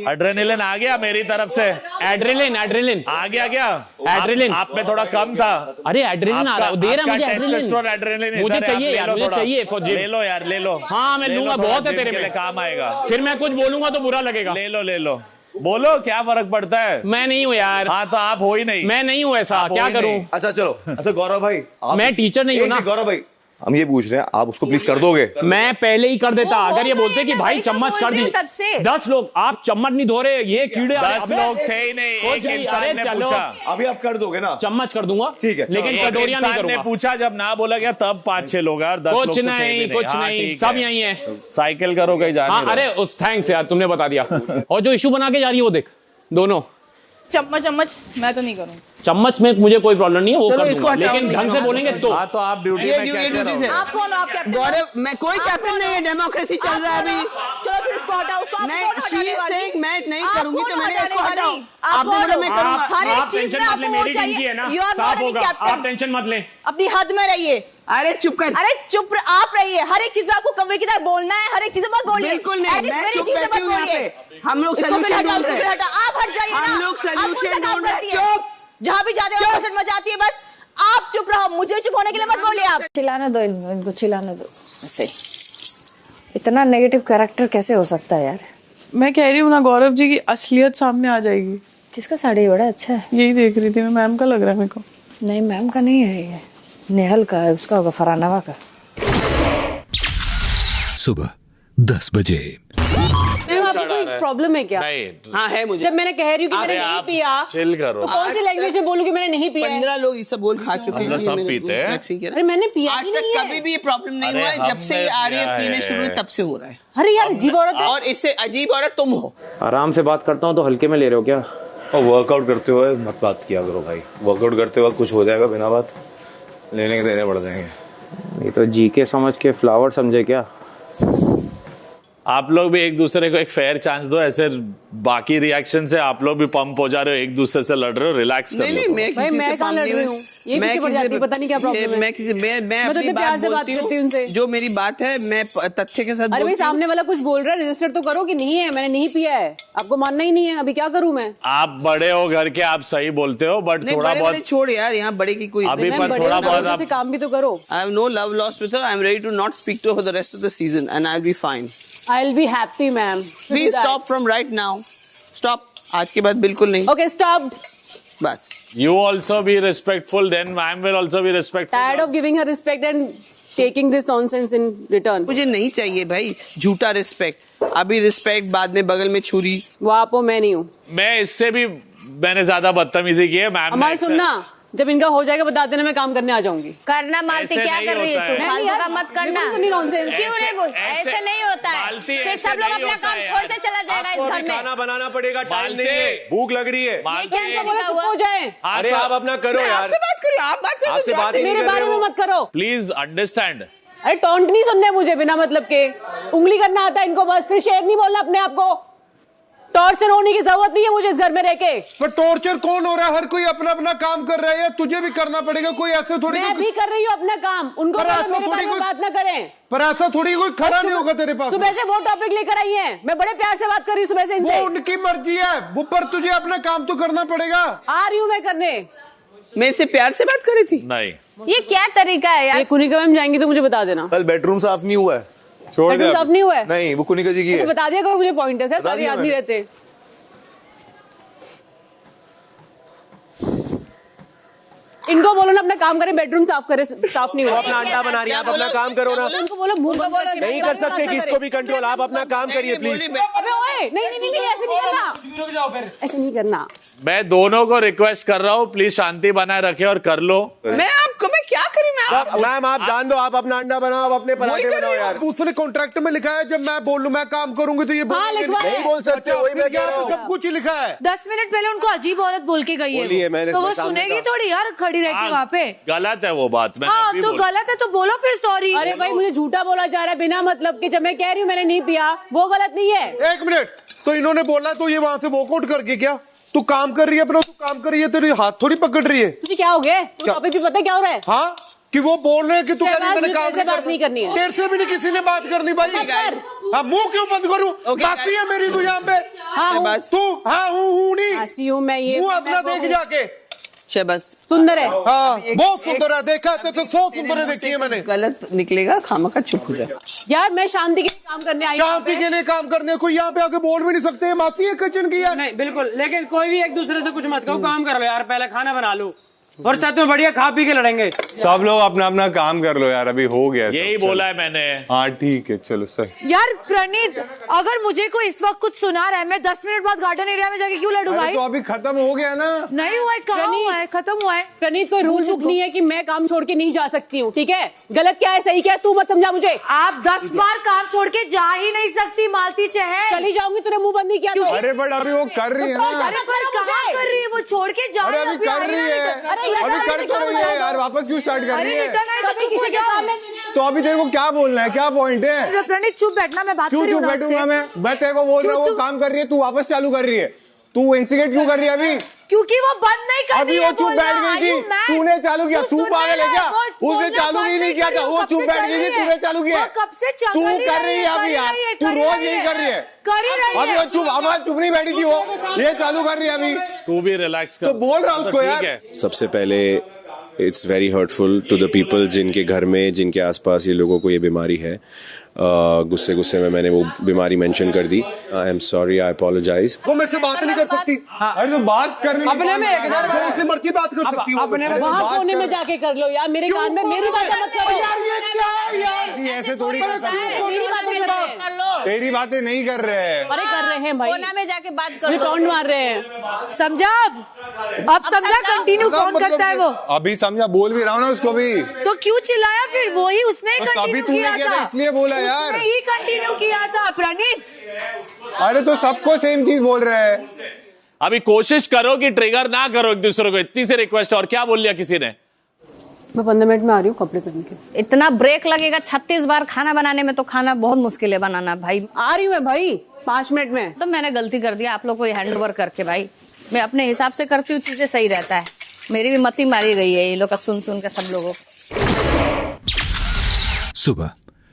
एड्रेनलिन आ गया मेरी तरफ से। एड्रेनलिन आ गया। एड्रेनलिन आप में थोड़ा कम था। अरे एड्रेनलिन आ रहा है, दे रहा मुझे एड्रेनलिन। मुझे चाहिए यार, मुझे चाहिए। ले लो यार, ले लो। हाँ मैं लूंगा, बहुत है तेरे में, काम आएगा। फिर मैं कुछ बोलूंगा तो बुरा लगेगा। ले लो। बोलो, क्या फर्क पड़ता है? मैं नहीं हूँ यार। हाँ तो आप हो ही नहीं। मैं नहीं हूँ ऐसा, क्या करूँ? अच्छा चलो, अच्छा गौरव भाई, मैं टीचर नहीं हूँ ना। गौरव भाई हम ये पूछ रहे हैं, आप उसको प्लीज कर दोगे? मैं पहले ही कर देता। अगर ये बोलते कि भाई चम्मच कर दी। 10 लोग, आप चम्मच नहीं धो रहे, ये कीड़े 10 लोग थे ही नहीं, एक इंसान ने पूछा। अभी आप कर दोगे ना? चम्मच कर दूंगा, ठीक है, लेकिन कटोरियां नहीं करूंगा। पूछा, जब ना बोला गया तब 5-6 लोग यार, 10 लोग कुछ नहीं, सब यहीं है। साइकिल करो कहीं जाने। अरे उस थैंक्स यार, तुमने बता दिया। और जो इशू बना के जा रही है वो देख, दोनों चम्मच मैं तो नहीं करूँ। चम्मच में मुझे कोई प्रॉब्लम नहीं है, वो कर दूंगा, लेकिन ढंग से बोलेंगे तो। हाँ तो आप ड्यूटी में कैसे रहोगे? आप कौन? आप कैप्टन? गौरव, मैं कोई कैप्टन नहीं है, डेमोक्रेसी चल रहा है अभी। चलो फिर इसको हटाओ, उसको मैं नहीं करूंगी तो मैंने इसको हटाओ। आपने बोला मैं करूंगा। हर एक चीज में आपको वो चाहिए। You are not any captain. आप टेंशन मत लें, अपनी हद में रहिए। अरे चुप कर। अरे चुप आप रहिए। हर एक चीज में आपको कमरे की तरह बोलना है, हर एक चीज मत बोलिए। बिल्कुल नहीं, मैं चुप करती हूँ यहाँ पे। हम लोग इसको फिर हटाओ, उसको फिर हटाओ। आप हट जाइए ना। हम लोग सॉल्यूशन ढूंढ रहे हैं। चुप, जहाँ भी जाते हो पसंद मचाती है, बस आप चुप रहो। मुझे चुप होने के लिए मत बोलिए आप। चिल्लाने दो इनको, चिल्लाने दो। ऐसे इतना नेगेटिव कैरेक्टर कैसे हो सकता है यार? मैं कह रही हूँ ना गौरव जी की असलियत सामने आ जाएगी। किसका साड़ी बड़ा अच्छा है? यही देख रही थी मैं, मैम का लग रहा है मेरे को। नहीं मैम का नहीं है, ये नेहल का है, उसका होगा, फरानावा का। सुबह 10 बजे। आपको कोई प्रॉब्लम है क्या? नहीं। हाँ है मुझे। जब मैंने कह रही हूँ कि मैंने नहीं पिया, चिल करो। तो कौन सी लैंग्वेज में बोलूँ कि मैंने नहीं पिया? 15 लोग ये सब बोल खा चुके हैं। सब पीते हैं। अरे मैंने पिया आज तक कभी भी ये प्रॉब्लम नहीं हुआ है। जब से ये आ रही है पीने शुरू, तब से हो रहा है। अरे यार अजीब औरत है। और इससे अजीब औरत तुम हो। आराम से बात करता हूँ तो हल्के में ले रहे हो क्या? और वर्कआउट करते हुए मत बात किया करो भाई। वर्कआउट करते वक्त कुछ हो जाएगा, बिना बात लेने के देने पड़ जाएंगे। ये तो जीके समझ के फ्लावर समझे क्या? आप लोग भी एक दूसरे को एक फेयर चांस दो। ऐसे बाकी रिएक्शन से आप लोग भी पंप हो जा रहे हो, एक दूसरे से लड़ रहे हो। रिलैक्स करो। नहीं, मैं कहाँ लड़ रही हूँ? ये पीछे पड़ जाती है, पता नहीं क्या प्रॉब्लम है। मैं अपनी प्यार से बात करती हूँ उनसे। जो मेरी बात है मैं तथ्य के साथ। अरे भाई सामने वाला कुछ बोल रहा है, रजिस्टर तो करो कि नहीं है, मैंने नहीं पिया है। आपको मानना ही नहीं है, अभी क्या करूँ मैं? आप बड़े हो घर के, आप सही बोलते हो, बट थोड़ा बहुत छोड़ यार, यहाँ बड़े की कोई अभी पर थोड़ा बहुत काम भी तो करो। I have no love lost with her. I am ready to not speak to her the rest of the season and I will be fine. I'll be happy, ma'am. Please stop from right now. Stop. आज के बाद बिल्कुल नहीं. Okay, stop. बस. You also be respectful, then ma'am will also be respectful. Tired of giving her respect and taking this nonsense in return. मुझे नहीं चाहिए भाई झूठा रिस्पेक्ट। अभी रिस्पेक्ट, बाद में बगल में छुरी। वो आप हो, मैं नहीं हूँ। मैं इससे भी मैंने ज्यादा बदतमीजी की है मैम। अमल सुनना, जब इनका हो जाएगा बता देना, मैं काम करने आ जाऊंगी। करना मालती, क्या कर रही है तू? फालतू का मत करना। क्यों नहीं बोल? ऐसे नहीं होता है, फिर सब लोग अपना काम छोड़ते चला जाएगा इस घर में। खाना बनाना पड़ेगा, टाइम नहीं है, भूख लग रही है। ये क्या तरीका हुआ? हो जाए। अरे आप अपना करो यार, आपसे बात करो, आप बात करो, आपसे बात मेरे बारे में मत करो प्लीज अंडरस्टैंड। अरे टॉन्ट नहीं सुनने मुझे बिना मतलब के, उंगली करना आता है इनको बस, फिर शेर नहीं बोलना अपने आप को। टॉर्चर होने की जरूरत नहीं है मुझे इस घर में रह के। पर टॉर्चर कौन हो रहा है? हर कोई अपना अपना काम कर रहा है, तुझे भी करना पड़ेगा। कोई ऐसे थोड़ी, मैं भी कर रही हूँ अपना काम, उनको मेरे बारे में बात ना करें। पर ऐसा थोड़ी कोई खड़ा नहीं होगा तेरे पास। सुबह से वो टॉपिक लेकर आई है, मैं बड़े प्यार से बात कर रही हूँ सुबह से इनसे। वो उनकी मर्जी है, वो पर तुझे अपना काम तो करना पड़ेगा। आ रही हूँ मैं करने। मेरे से प्यार से बात करी थी? नहीं, ये क्या तरीका है यार? कुनिका मैम जाएंगी तो मुझे बता देना। कल बेडरूम साफ नहीं हुआ है, छोड़ दे। साफ नहीं हुआ है? नहीं, वो कुनिका जी की है। बता दिया करो मुझे, पॉइंट है सर, सारे याद नहीं रहते। इनको बोलो ना अपना काम करें, बेडरूम साफ करे, साफ नहीं हुआ। अपना अंडा बना रही है, आप अपना काम करो ना। इनको बोलो मुंह बंद करके नहीं कर सकते किसको भी कंट्रोल, आप अपना काम करिए प्लीज। अबे ओए, नहीं ऐसे नहीं करना, ऐसे नहीं करना। मैं दोनों को रिक्वेस्ट कर रहा हूँ, प्लीज शांति बनाए रखे और कर लो। मैं क्या करी? मैम आप जान दो, आप अपना अंडा बनाओ, आप अपने पराठे बनाओ यार। उसने कॉन्ट्रैक्ट में लिखा है जब मैं बोलूं मैं काम करूंगी तो ये नहीं बोल सकते, वही मैं कह रहा हूं। सब कुछ लिखा है। 10 मिनट पहले उनको अजीब औरत बोल के गई है, तो वो सुनेगी थोड़ी यार खड़ी रह के वहाँ पे। गलत है वो बात। हाँ तो गलत है तो बोलो फिर सॉरी। अरे भाई मुझे झूठा बोला जा रहा है बिना मतलब के, जब मैं कह रही हूँ मैंने नहीं पिया, वो गलत नहीं है। 1 मिनट, तो इन्होंने बोला तो ये वहाँ से वॉकआउट करके क्या? तू काम कर रही है अपना, तू काम कर रही है, तेरे हाथ थोड़ी पकड़ रही है। तुझे क्या हो गया? टॉपिक भी पता है क्या हो रहा है? हाँ कि वो बोल रहे हैं कि तू कह रही है मैंने काम बात नहीं करनी है। तेरे से भी नहीं किसी ने बात करनी भाई। हाँ मुंह क्यों बंद करूँ? बाकी है मेरी तू यहाँ पे। हाँ तू हाँ हूँ नहीं, हंसी हूँ मैं। ये मुंह अपना देख जाके। शहबाज सुंदर है। हाँ बहुत सुंदर है, देखा तो 100 सुंदर देखी है मैंने। गलत निकलेगा, खामा का चुप हो जाए यार। मैं शांति के लिए काम करने आई, शांति के लिए काम करने, कोई यहाँ पे आके बोल भी नहीं सकते मासी है किचन की यार। नहीं बिल्कुल, लेकिन कोई भी एक दूसरे से कुछ मत कहो, काम कर लो यार, पहले खाना बना लो और साथ में बढ़िया खा पी के लड़ेंगे। सब लोग अपना अपना काम कर लो यार, अभी हो गया। यही बोला है मैंने। हाँ ठीक है चलो सही। यार प्रणीत, अगर मुझे कोई इस वक्त कुछ सुना रहा है, मैं 10 मिनट बाद गार्डन एरिया में जाके क्यों लड़ूं भाई? तो अभी खत्म हो गया ना। नहीं हुआ है, कहाँ हुआ है? खत्म हुआ है। प्रणीत कोई रूल बुक नहीं है कि मैं काम छोड़ के नहीं जा सकती हूँ, ठीक है? गलत क्या है सही क्या है तू मत समझा मुझे। आप 10 बार काम छोड़ के जा ही नहीं सकती मालती चहल। चली जाऊंगी, तूने मुंह बंद नहीं किया तो। अरे बट अभी वो कर रही है ना। अरे पर कहाँ कर रही है वो? छोड़ के जा अरे अभी कर रही है, अभी कर रही है यार, वापस क्यों स्टार्ट कर रही है? तो अभी तेरे को क्या बोलना है, क्या पॉइंट है? प्रणीत चुप बैठना, मैं बात क्यों चुप बैठूंगा मैं तेरे को बोल रहा हूँ वो काम कर रही है, तू वापस चालू कर रही है। तू इंसिगेट क्यों कर रही है अभी? क्योंकि वो बंद नहीं कर रही है। अभी वो चुप बैठ गई थी, तूने चालू किया। तू पागल है क्या? उसने चालू ही नहीं किया था, वो चुप बैठ गई थी, तूने चालू किया। कब से तू कर रही है अभी यार, तू रोज यही कर रही है। अभी वो चुप, आवाज चुप नहीं बैठी थी, वो ये चालू कर रही है अभी। तू भी रिलैक्स कर, तो बोल रहा उसको यार। सबसे पहले it's very hurtful to the people जिनके घर में, जिनके आसपास ये लोगों को ये बीमारी है। गुस्से में मैंने वो बीमारी मेंशन कर दी। I am sorry, I apologise. वो मेरे से बात नहीं कर सकती। अरे तो बात करनी अपने में 1000 से मर्जी बात कर सकती हूँ। वहाँ कोने में जाके कर लो यार, मेरे कान में मेरी बातें मत करो यार। ये क्या है यार? ऐसे थोड़ी कर सकते। मेरी बातें कर लो, तेरी बातें नहीं कर रहे हैं। अरे कर रहे हैं भाई, कोना में जाके बात कर लो। कौन मार रहे हैं? समझा? अब समझा कंटिन्यू कौन करता है वो? अभी समझा, बोल भी रहा हूँ ना उसको भी। तो क्यों चिल्लाया फिर? वो ही उसने कंटिन्यू किया था, इसलिए बोला यार। उसने ही कंटिन्यू किया था प्रणीत। अरे तो सबको सेम चीज बोल रहे हैं। अभी कोशिश करो कि ट्रिगर ना करो एक दूसरे को, इतनी सी रिक्वेस्ट। और क्या बोल लिया किसी ने? मैं 15 मिनट में आ रही हूँ कपड़े पहन के। इतना ब्रेक लगेगा 36 बार खाना बनाने में, तो खाना बहुत मुश्किल है बनाना भाई। आ रही हूँ मैं भाई 5 मिनट में। तो मैंने गलती कर दिया आप लोग को हैंड ओवर करके। भाई मैं अपने हिसाब से करती हूँ, चीजें सही रहता है। मेरी भी मती मारी गई है ये लोग का सुन के सब लोगों। सुबह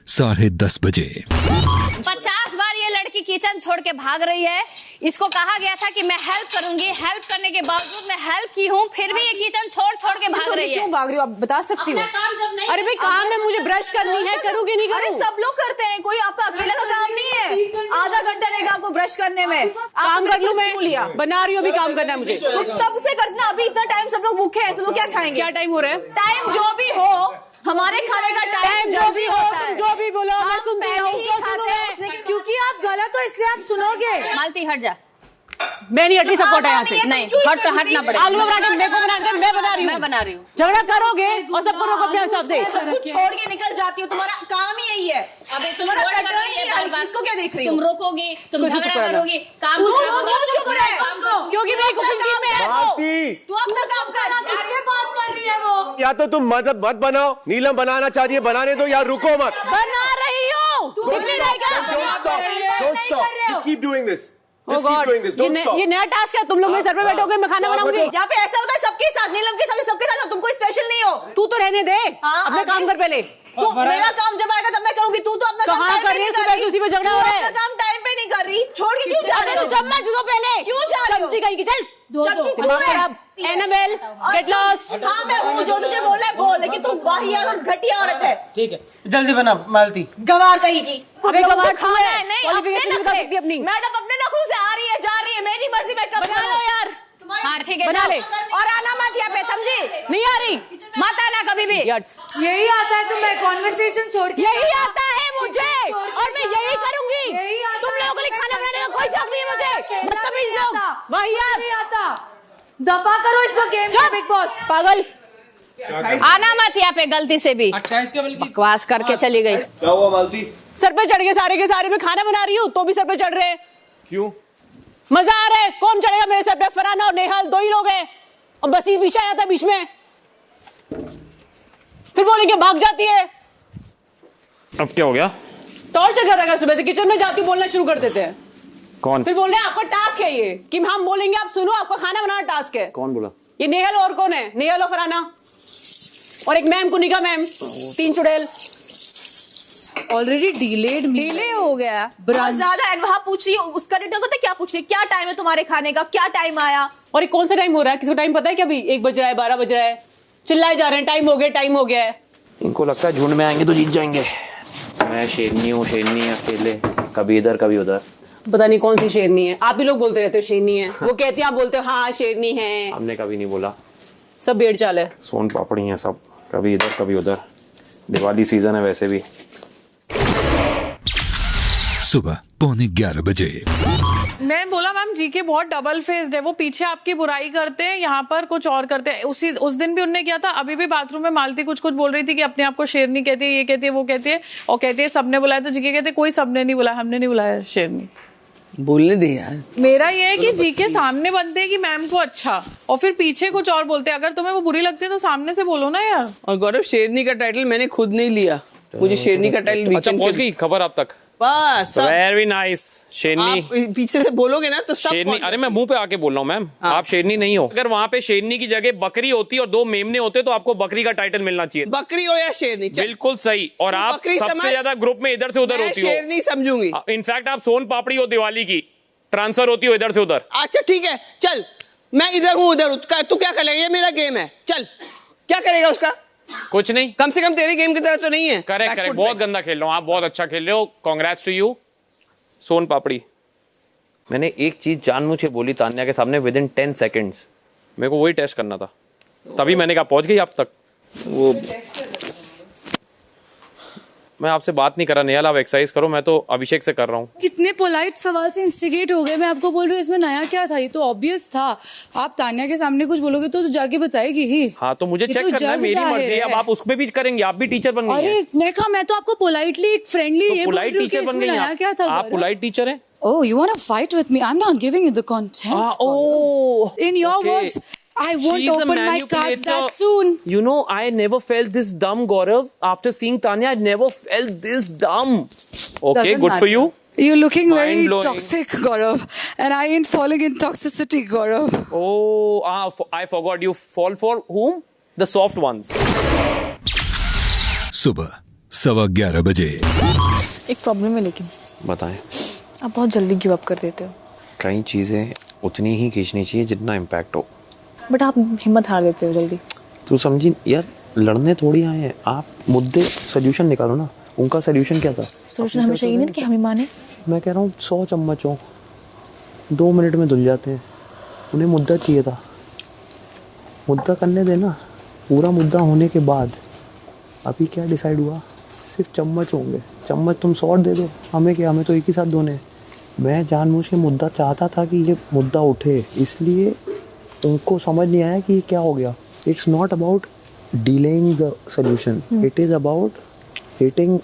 10:30 बजे 50 बार ये लड़की किचन छोड़ के भाग रही है। इसको कहा गया था कि मैं हेल्प करूंगी, हेल्प करने के बावजूद मैं हेल्प की हूँ, फिर भी ये किचन छोड़ के भाग रही है। क्यों भाग रही हो आप बता सकती हो? अरे भाई काम है, मुझे ब्रश करनी है, करूँगी नहीं करूँ? अरे सब लोग करते हैं, कोई आपका अकेले का काम नहीं है। आधा घंटा लगेगा आपको ब्रश करने में। काम कर लूँ मैं? बना रही हूँ, अभी काम करना है मुझे। तब से करना, अभी इतना टाइम सब लोग भूखे हैं, सब लोग क्या खाएंगे? क्या टाइम हो रहा है? टाइम जो भी हो, हमारे खाने का टाइम जो भी हो, तुम जो भी बोलो मैं सुनती हूँ। क्योंकि आप गलत हो इसलिए आप सुनोगे। मालती हट जा। मैं नहीं हटनी, सपोर्ट है यहाँ से। नहीं, हटना पड़ेगा। आलू का पराठा मेरे को बनाने दे, मैं बना रही हूँ। मैं बना रही हूँ। झगड़ा करोगे और सब करोगे अपने हिसाब से। सब कुछ छोड़ के निकल जाती हो, तुम्हारा काम ही यही है। अबे तुम तुम्हारा छोड़ कर पैटर्न रही ही है, है, किसको क्या देख रही हो? तुम रोकोगे, तुम कुछ चुप झगड़ा रहना। करोगे, काम चुप रहे, क्योंकि मेरी कुकिंग टीम में है वो। तू अपना काम कर, किससे बात कर रही है वो? या तो तुम मत बनाओ, नीलम बनाना चाह रही है बनाने दो, या रुको मत। बना रही हूँ। तू कुछ नहीं Don't stop. Just keep doing this. Oh Just keep God, doing this. Don't stop. ये नया टास्क है, तुम लोग मेरे सर पे बैठोगे, मैं खाना बनाऊंगी। यहाँ पे ऐसा होता है सबके साथ, नीलम के साथ, सबके साथ, तुम कोई स्पेशल नहीं हो। तू तो रहने दे, अपना काम कर पहले। तू मेरा काम जब आएगा तब मैं करूंगी, तू तो अपना काम कहाँ टाइम कर पे रही है? नहीं सुबह से उसी पे झगड़ा हो रहा है। अपना काम टाइम पे नहीं कर रही, छोड़ के क्यों जा रही हो? चम्मच दो पहले। क्यों जा रही हो? चमची कहीं की, चल। चमची तू दिमाग है। खराब। Annabelle, get lost. हाँ मैं हूँ, जो तुझे बोल रहा है बोल, लेकिन तू वाहियात और घटिया औरत है। ठीक है, जल्दी बना मालती। गवार कहीं की। अबे गवार खाना है, नहीं क्वालिफिकेशन अपने बता नखरे। सकती है अपनी। मैडम अपने नखरों से आ रही है, जा रही है, मेरी मर्जी मैं कब बना लो यार। हाँ ठीक है, बना जाओ। ले। और आना मत यहाँ पे, समझी? नहीं आ रही, मत आना कभी भी। यही आता है तुम्हें, कॉन्वर्सेशन छोड़ के। यही आता है मुझे, और मैं यही करूंगी। तुम लोगों के लिए खाना बनाने का कोई शौक नहीं है मुझे। बदतमीज लोग, वाहियात। दफा करो इसको गेम से, बिग बॉस। पागल। आना मत यहाँ पे गलती से भी। 28 के बल्कि बकवास करके चली गई। क्या हुआ मालती? सर पे चढ़ गए सारे के सारे। मैं खाना बना रही हूँ तो भी सर पे चढ़ रहे हैं। क्यों? मजा आ रहा है। कौन चढ़ेगा मेरे सर पे? फरहाना और नेहाल दो ही लोग हैं, और बस ये पीछे आ जाता है बीच में, फिर बोलेंगे भाग जाती है। अब क्या हो गया? टॉर्चर कर रहा है सुबह से, किचन में जाती हूँ बोलना शुरू कर देते हैं। कौन? फिर बोल रहे हैं आपका टास्क है ये, कि हम बोलेंगे आप सुनो, आपका खाना बनाना टास्क है। कौन बोला? ये नेहल और कौन है? नेहल और फरहाना और एक मैम कुनिका मैम, 3 चुड़ैल। ऑलरेडी डिले हो गया बहुत ज्यादा। एंड वहां पूछ रही है, उसका रिटर्न पता है क्या पूछ रही है? क्या टाइम है तुम्हारे खाने का, क्या टाइम आया? और ये कौन सा टाइम हो रहा है? किसको टाइम पता है क्या? अभी 1 बज रहा है, 12 बज रहा है, चिल्लाए जा रहे हैं टाइम हो गया, टाइम हो गया है। इनको लगता है झुंड में आएंगे तो जीत जाएंगे। मैं शेरनी हूँ, शेरनी अकेले, कभी इधर कभी उधर। पता नहीं कौन सी शेरनी है। आप ही लोग बोलते रहते हो शेरनी है, वो कहती है, आप बोलते हो हाँ शेरनी है। हमने कभी नहीं बोला। सब भेड़ चाल है, सोन पापड़ी है सब, कभी इधर कभी उधर। दिवाली सीजन है वैसे भी। सुबह 11:15 बजे। मैं बोला मैम जीके बहुत डबल फेस्ड है, वो पीछे आपकी बुराई करते हैं, यहाँ पर कुछ और करते हैं। उस दिन भी उन्होंने किया था। अभी भी बाथरूम में मालती कुछ बोल रही थी कि अपने आप को शेरनी कहती है, ये कहती है, वो कहती है, और कहती है सबने बुलाया। तो जीके कहते कोई सबने नहीं बुलाया, हमने नहीं बुलाया शेरनी। बोलने दे यार। मेरा ये है कि जीके सामने बनते हैं कि मैम को अच्छा, और फिर पीछे कुछ और बोलते हैं। अगर तुम्हें वो बुरी लगती है तो सामने से बोलो ना यार। और गौरव, शेरनी का टाइटल मैंने खुद नहीं लिया, मुझे शेरनी का टाइटल अच्छा पहुंच गई खबर अब तक? बस वेरी नाइस। शेरनी आप पीछे से बोलोगे ना तो सब शेरनी। अरे मैं मुंह पे आके बोल रहा हूँ मैम, आप शेरनी नहीं हो। अगर वहाँ पे शेरनी की जगह बकरी होती और 2 मेमने होते तो आपको बकरी का टाइटल मिलना चाहिए। बकरी हो या शेरनी, बिल्कुल सही। और आप सबसे ज्यादा ग्रुप में इधर से उधर होती हो। शेरनी समझूंगी। इनफैक्ट आप सोन पापड़ी हो दिवाली की, ट्रांसफर होती हो इधर से उधर। अच्छा ठीक है, चल मैं इधर हूँ उधर, तू क्या करेगा? ये मेरा गेम है, चल क्या करेगा उसका? कुछ नहीं, कम से कम तेरे गेम की तरह तो नहीं है। करेक्ट, बहुत गंदा खेल रहे हो आप, बहुत अच्छा खेल रहे हो। कांग्रेट्स टू यू सोन पापड़ी। मैंने एक चीज जानबूझ के बोली तान्या के सामने विदिन 10 सेकेंड्स। मेरे को वही टेस्ट करना था, तभी मैंने कहा पहुंच गई आप तक। वो मैं आपसे बात नहीं कर रहा नेहाल, आप एक्सरसाइज करो, मैं तो अभिषेक से कर रहा हूँ। कितने पोलाइट सवाल से इंस्टिगेट हो गए। मैं आपको बोल रही हूँ इसमें नया क्या था, ये तो ऑब्वियस था। आप तान्या के सामने कुछ बोलोगे तो जाके बताएगी ही। हाँ तो मुझे चेक करना है, मेरी मर्जी है। अब आप उसमें भी करेंगे, आप भी टीचर बन गई हैं। अरे मैं तो आपको पोलाइटली फ्रेंडली ये बोल रही हूँ कि इसमें नया क्या था। आप पोलाइट टीचर हैं। Oh, you want to fight with me? I'm not giving you the content. In your words, I won't She's a open my cards that soon. You know, I never felt this dumb, Gaurav. After seeing Tanya, I never felt this dumb. Okay, Doesn't good for matter. you. You're looking very Mind-blowing. toxic, Gaurav. And I ain't falling in toxicity, Gaurav. Oh, I forgot. You fall for whom? The soft ones. सुबह 11:15 बजे। एक प्रॉब्लम है लेकिन। बताएं। आप बहुत जल्दी गिव अप कर देते हो। कई चीजें उतनी ही खींचनी चाहिए जितना इम्पैक्ट हो। बट आप हिम्मत हार देते हो जल्दी। तू समझी यार, लड़ने थोड़ी आए हैं आप, मुद्दे सोल्यूशन निकालो ना। उनका सोल्यूशन क्या था? सोल्यूशन हमेशा ये नहीं कि हम ही माने। मैं कह रहा हूँ 100 चम्मच हो 2 मिनट में धुल जाते हैं। उन्हें मुद्दा चाहिए था, मुद्दा करने देना। पूरा मुद्दा होने के बाद अभी क्या डिसाइड हुआ? सिर्फ चम्मच होंगे। चम्मच तुम 100 दे दो, हमें क्या, हमें तो एक ही साथ धोने। मैं जानबूझ के मुद्दा चाहता था कि ये मुद्दा उठे, इसलिए उनको समझ नहीं आया कि ये क्या हो गया. It's not about delaying the solution, it is about hitting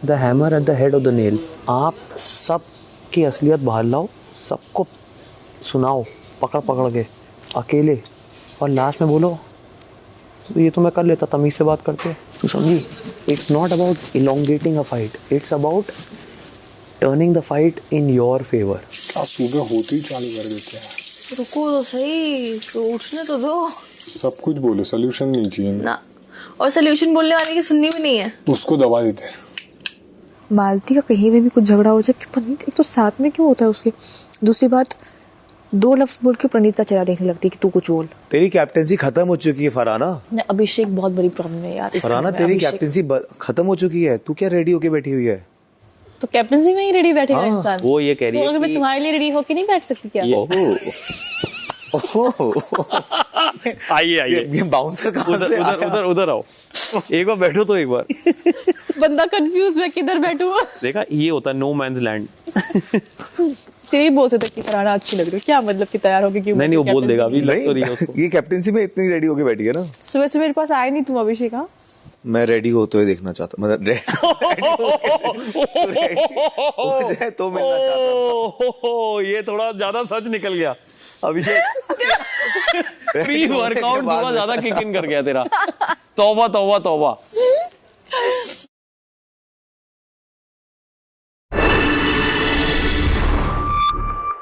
the hammer at the head of the nail. आप सब की असलियत बाहर लाओ, सबको सुनाओ पकड़ पकड़ के अकेले, और लास्ट में बोलो ये तो मैं कर लेता, तमीज से बात करते. तू समझी? It's not about elongating a fight, it's about turning the fight in your favour. क्या सुबह होते ही चालू कर देते हैं. रुको तो सही, तो उठने तो दो. सब कुछ बोलो, सोल्यूशन नहीं चाहिए ना, और सोल्यूशन बोलने वाले की सुननी भी नहीं है. उसको दबा देते हैं. मालती का कहीं में भी कुछ झगड़ा हो जाए, प्रणीत एक तो साथ में क्यों होता है उसके. दूसरी बात, 2 लफ्ज बोल के प्रणीत का चेहरा देखने लगती है कि तू कुछ बोल. तेरी कैप्टेंसी खत्म हो चुकी है फरहाना. अभिषेक बहुत बड़ी प्रॉब्लम है यार. फरहाना तेरी कैप्टेंसी खत्म हो चुकी है, तू क्या रेडी होके बैठी हुई है. तो कैप्टेंसी में ही रेडी बैठेगा इंसान. वो ये कह रही है तो अगर मैं तुम्हारे लिए रेडी होके नहीं बैठ सकती क्या. आइए आइए, ये बाउंसर कहां से आया? उधर उधर आओ, एक बार बैठो तो एक बार. बंदा कंफ्यूज है किधर बैठूं. देखा, ये होता है नो मैंस लैंड. सिर्फ बोल सकते कि फरहाना अच्छी लग रही है, क्या मतलब कि तैयार होके क्यों. नहीं वो बोल देगा, अभी लग तो रही है उसको. ये कैप्टेंसी में इतनी रेडी होके बैठी है ना. सुबह से मेरे पास आए नहीं तुम अभिषेक. हाँ, मैं रेडी होते हुए देखना चाहता, मतलब रेडी हो जाए तो मिलना चाहता. ये थोड़ा ज्यादा सच निकल गया अभिषेक. प्री वर्कआउट थोड़ा ज्यादा किक इन कर गया तेरा. तौबा तौबा तौबा.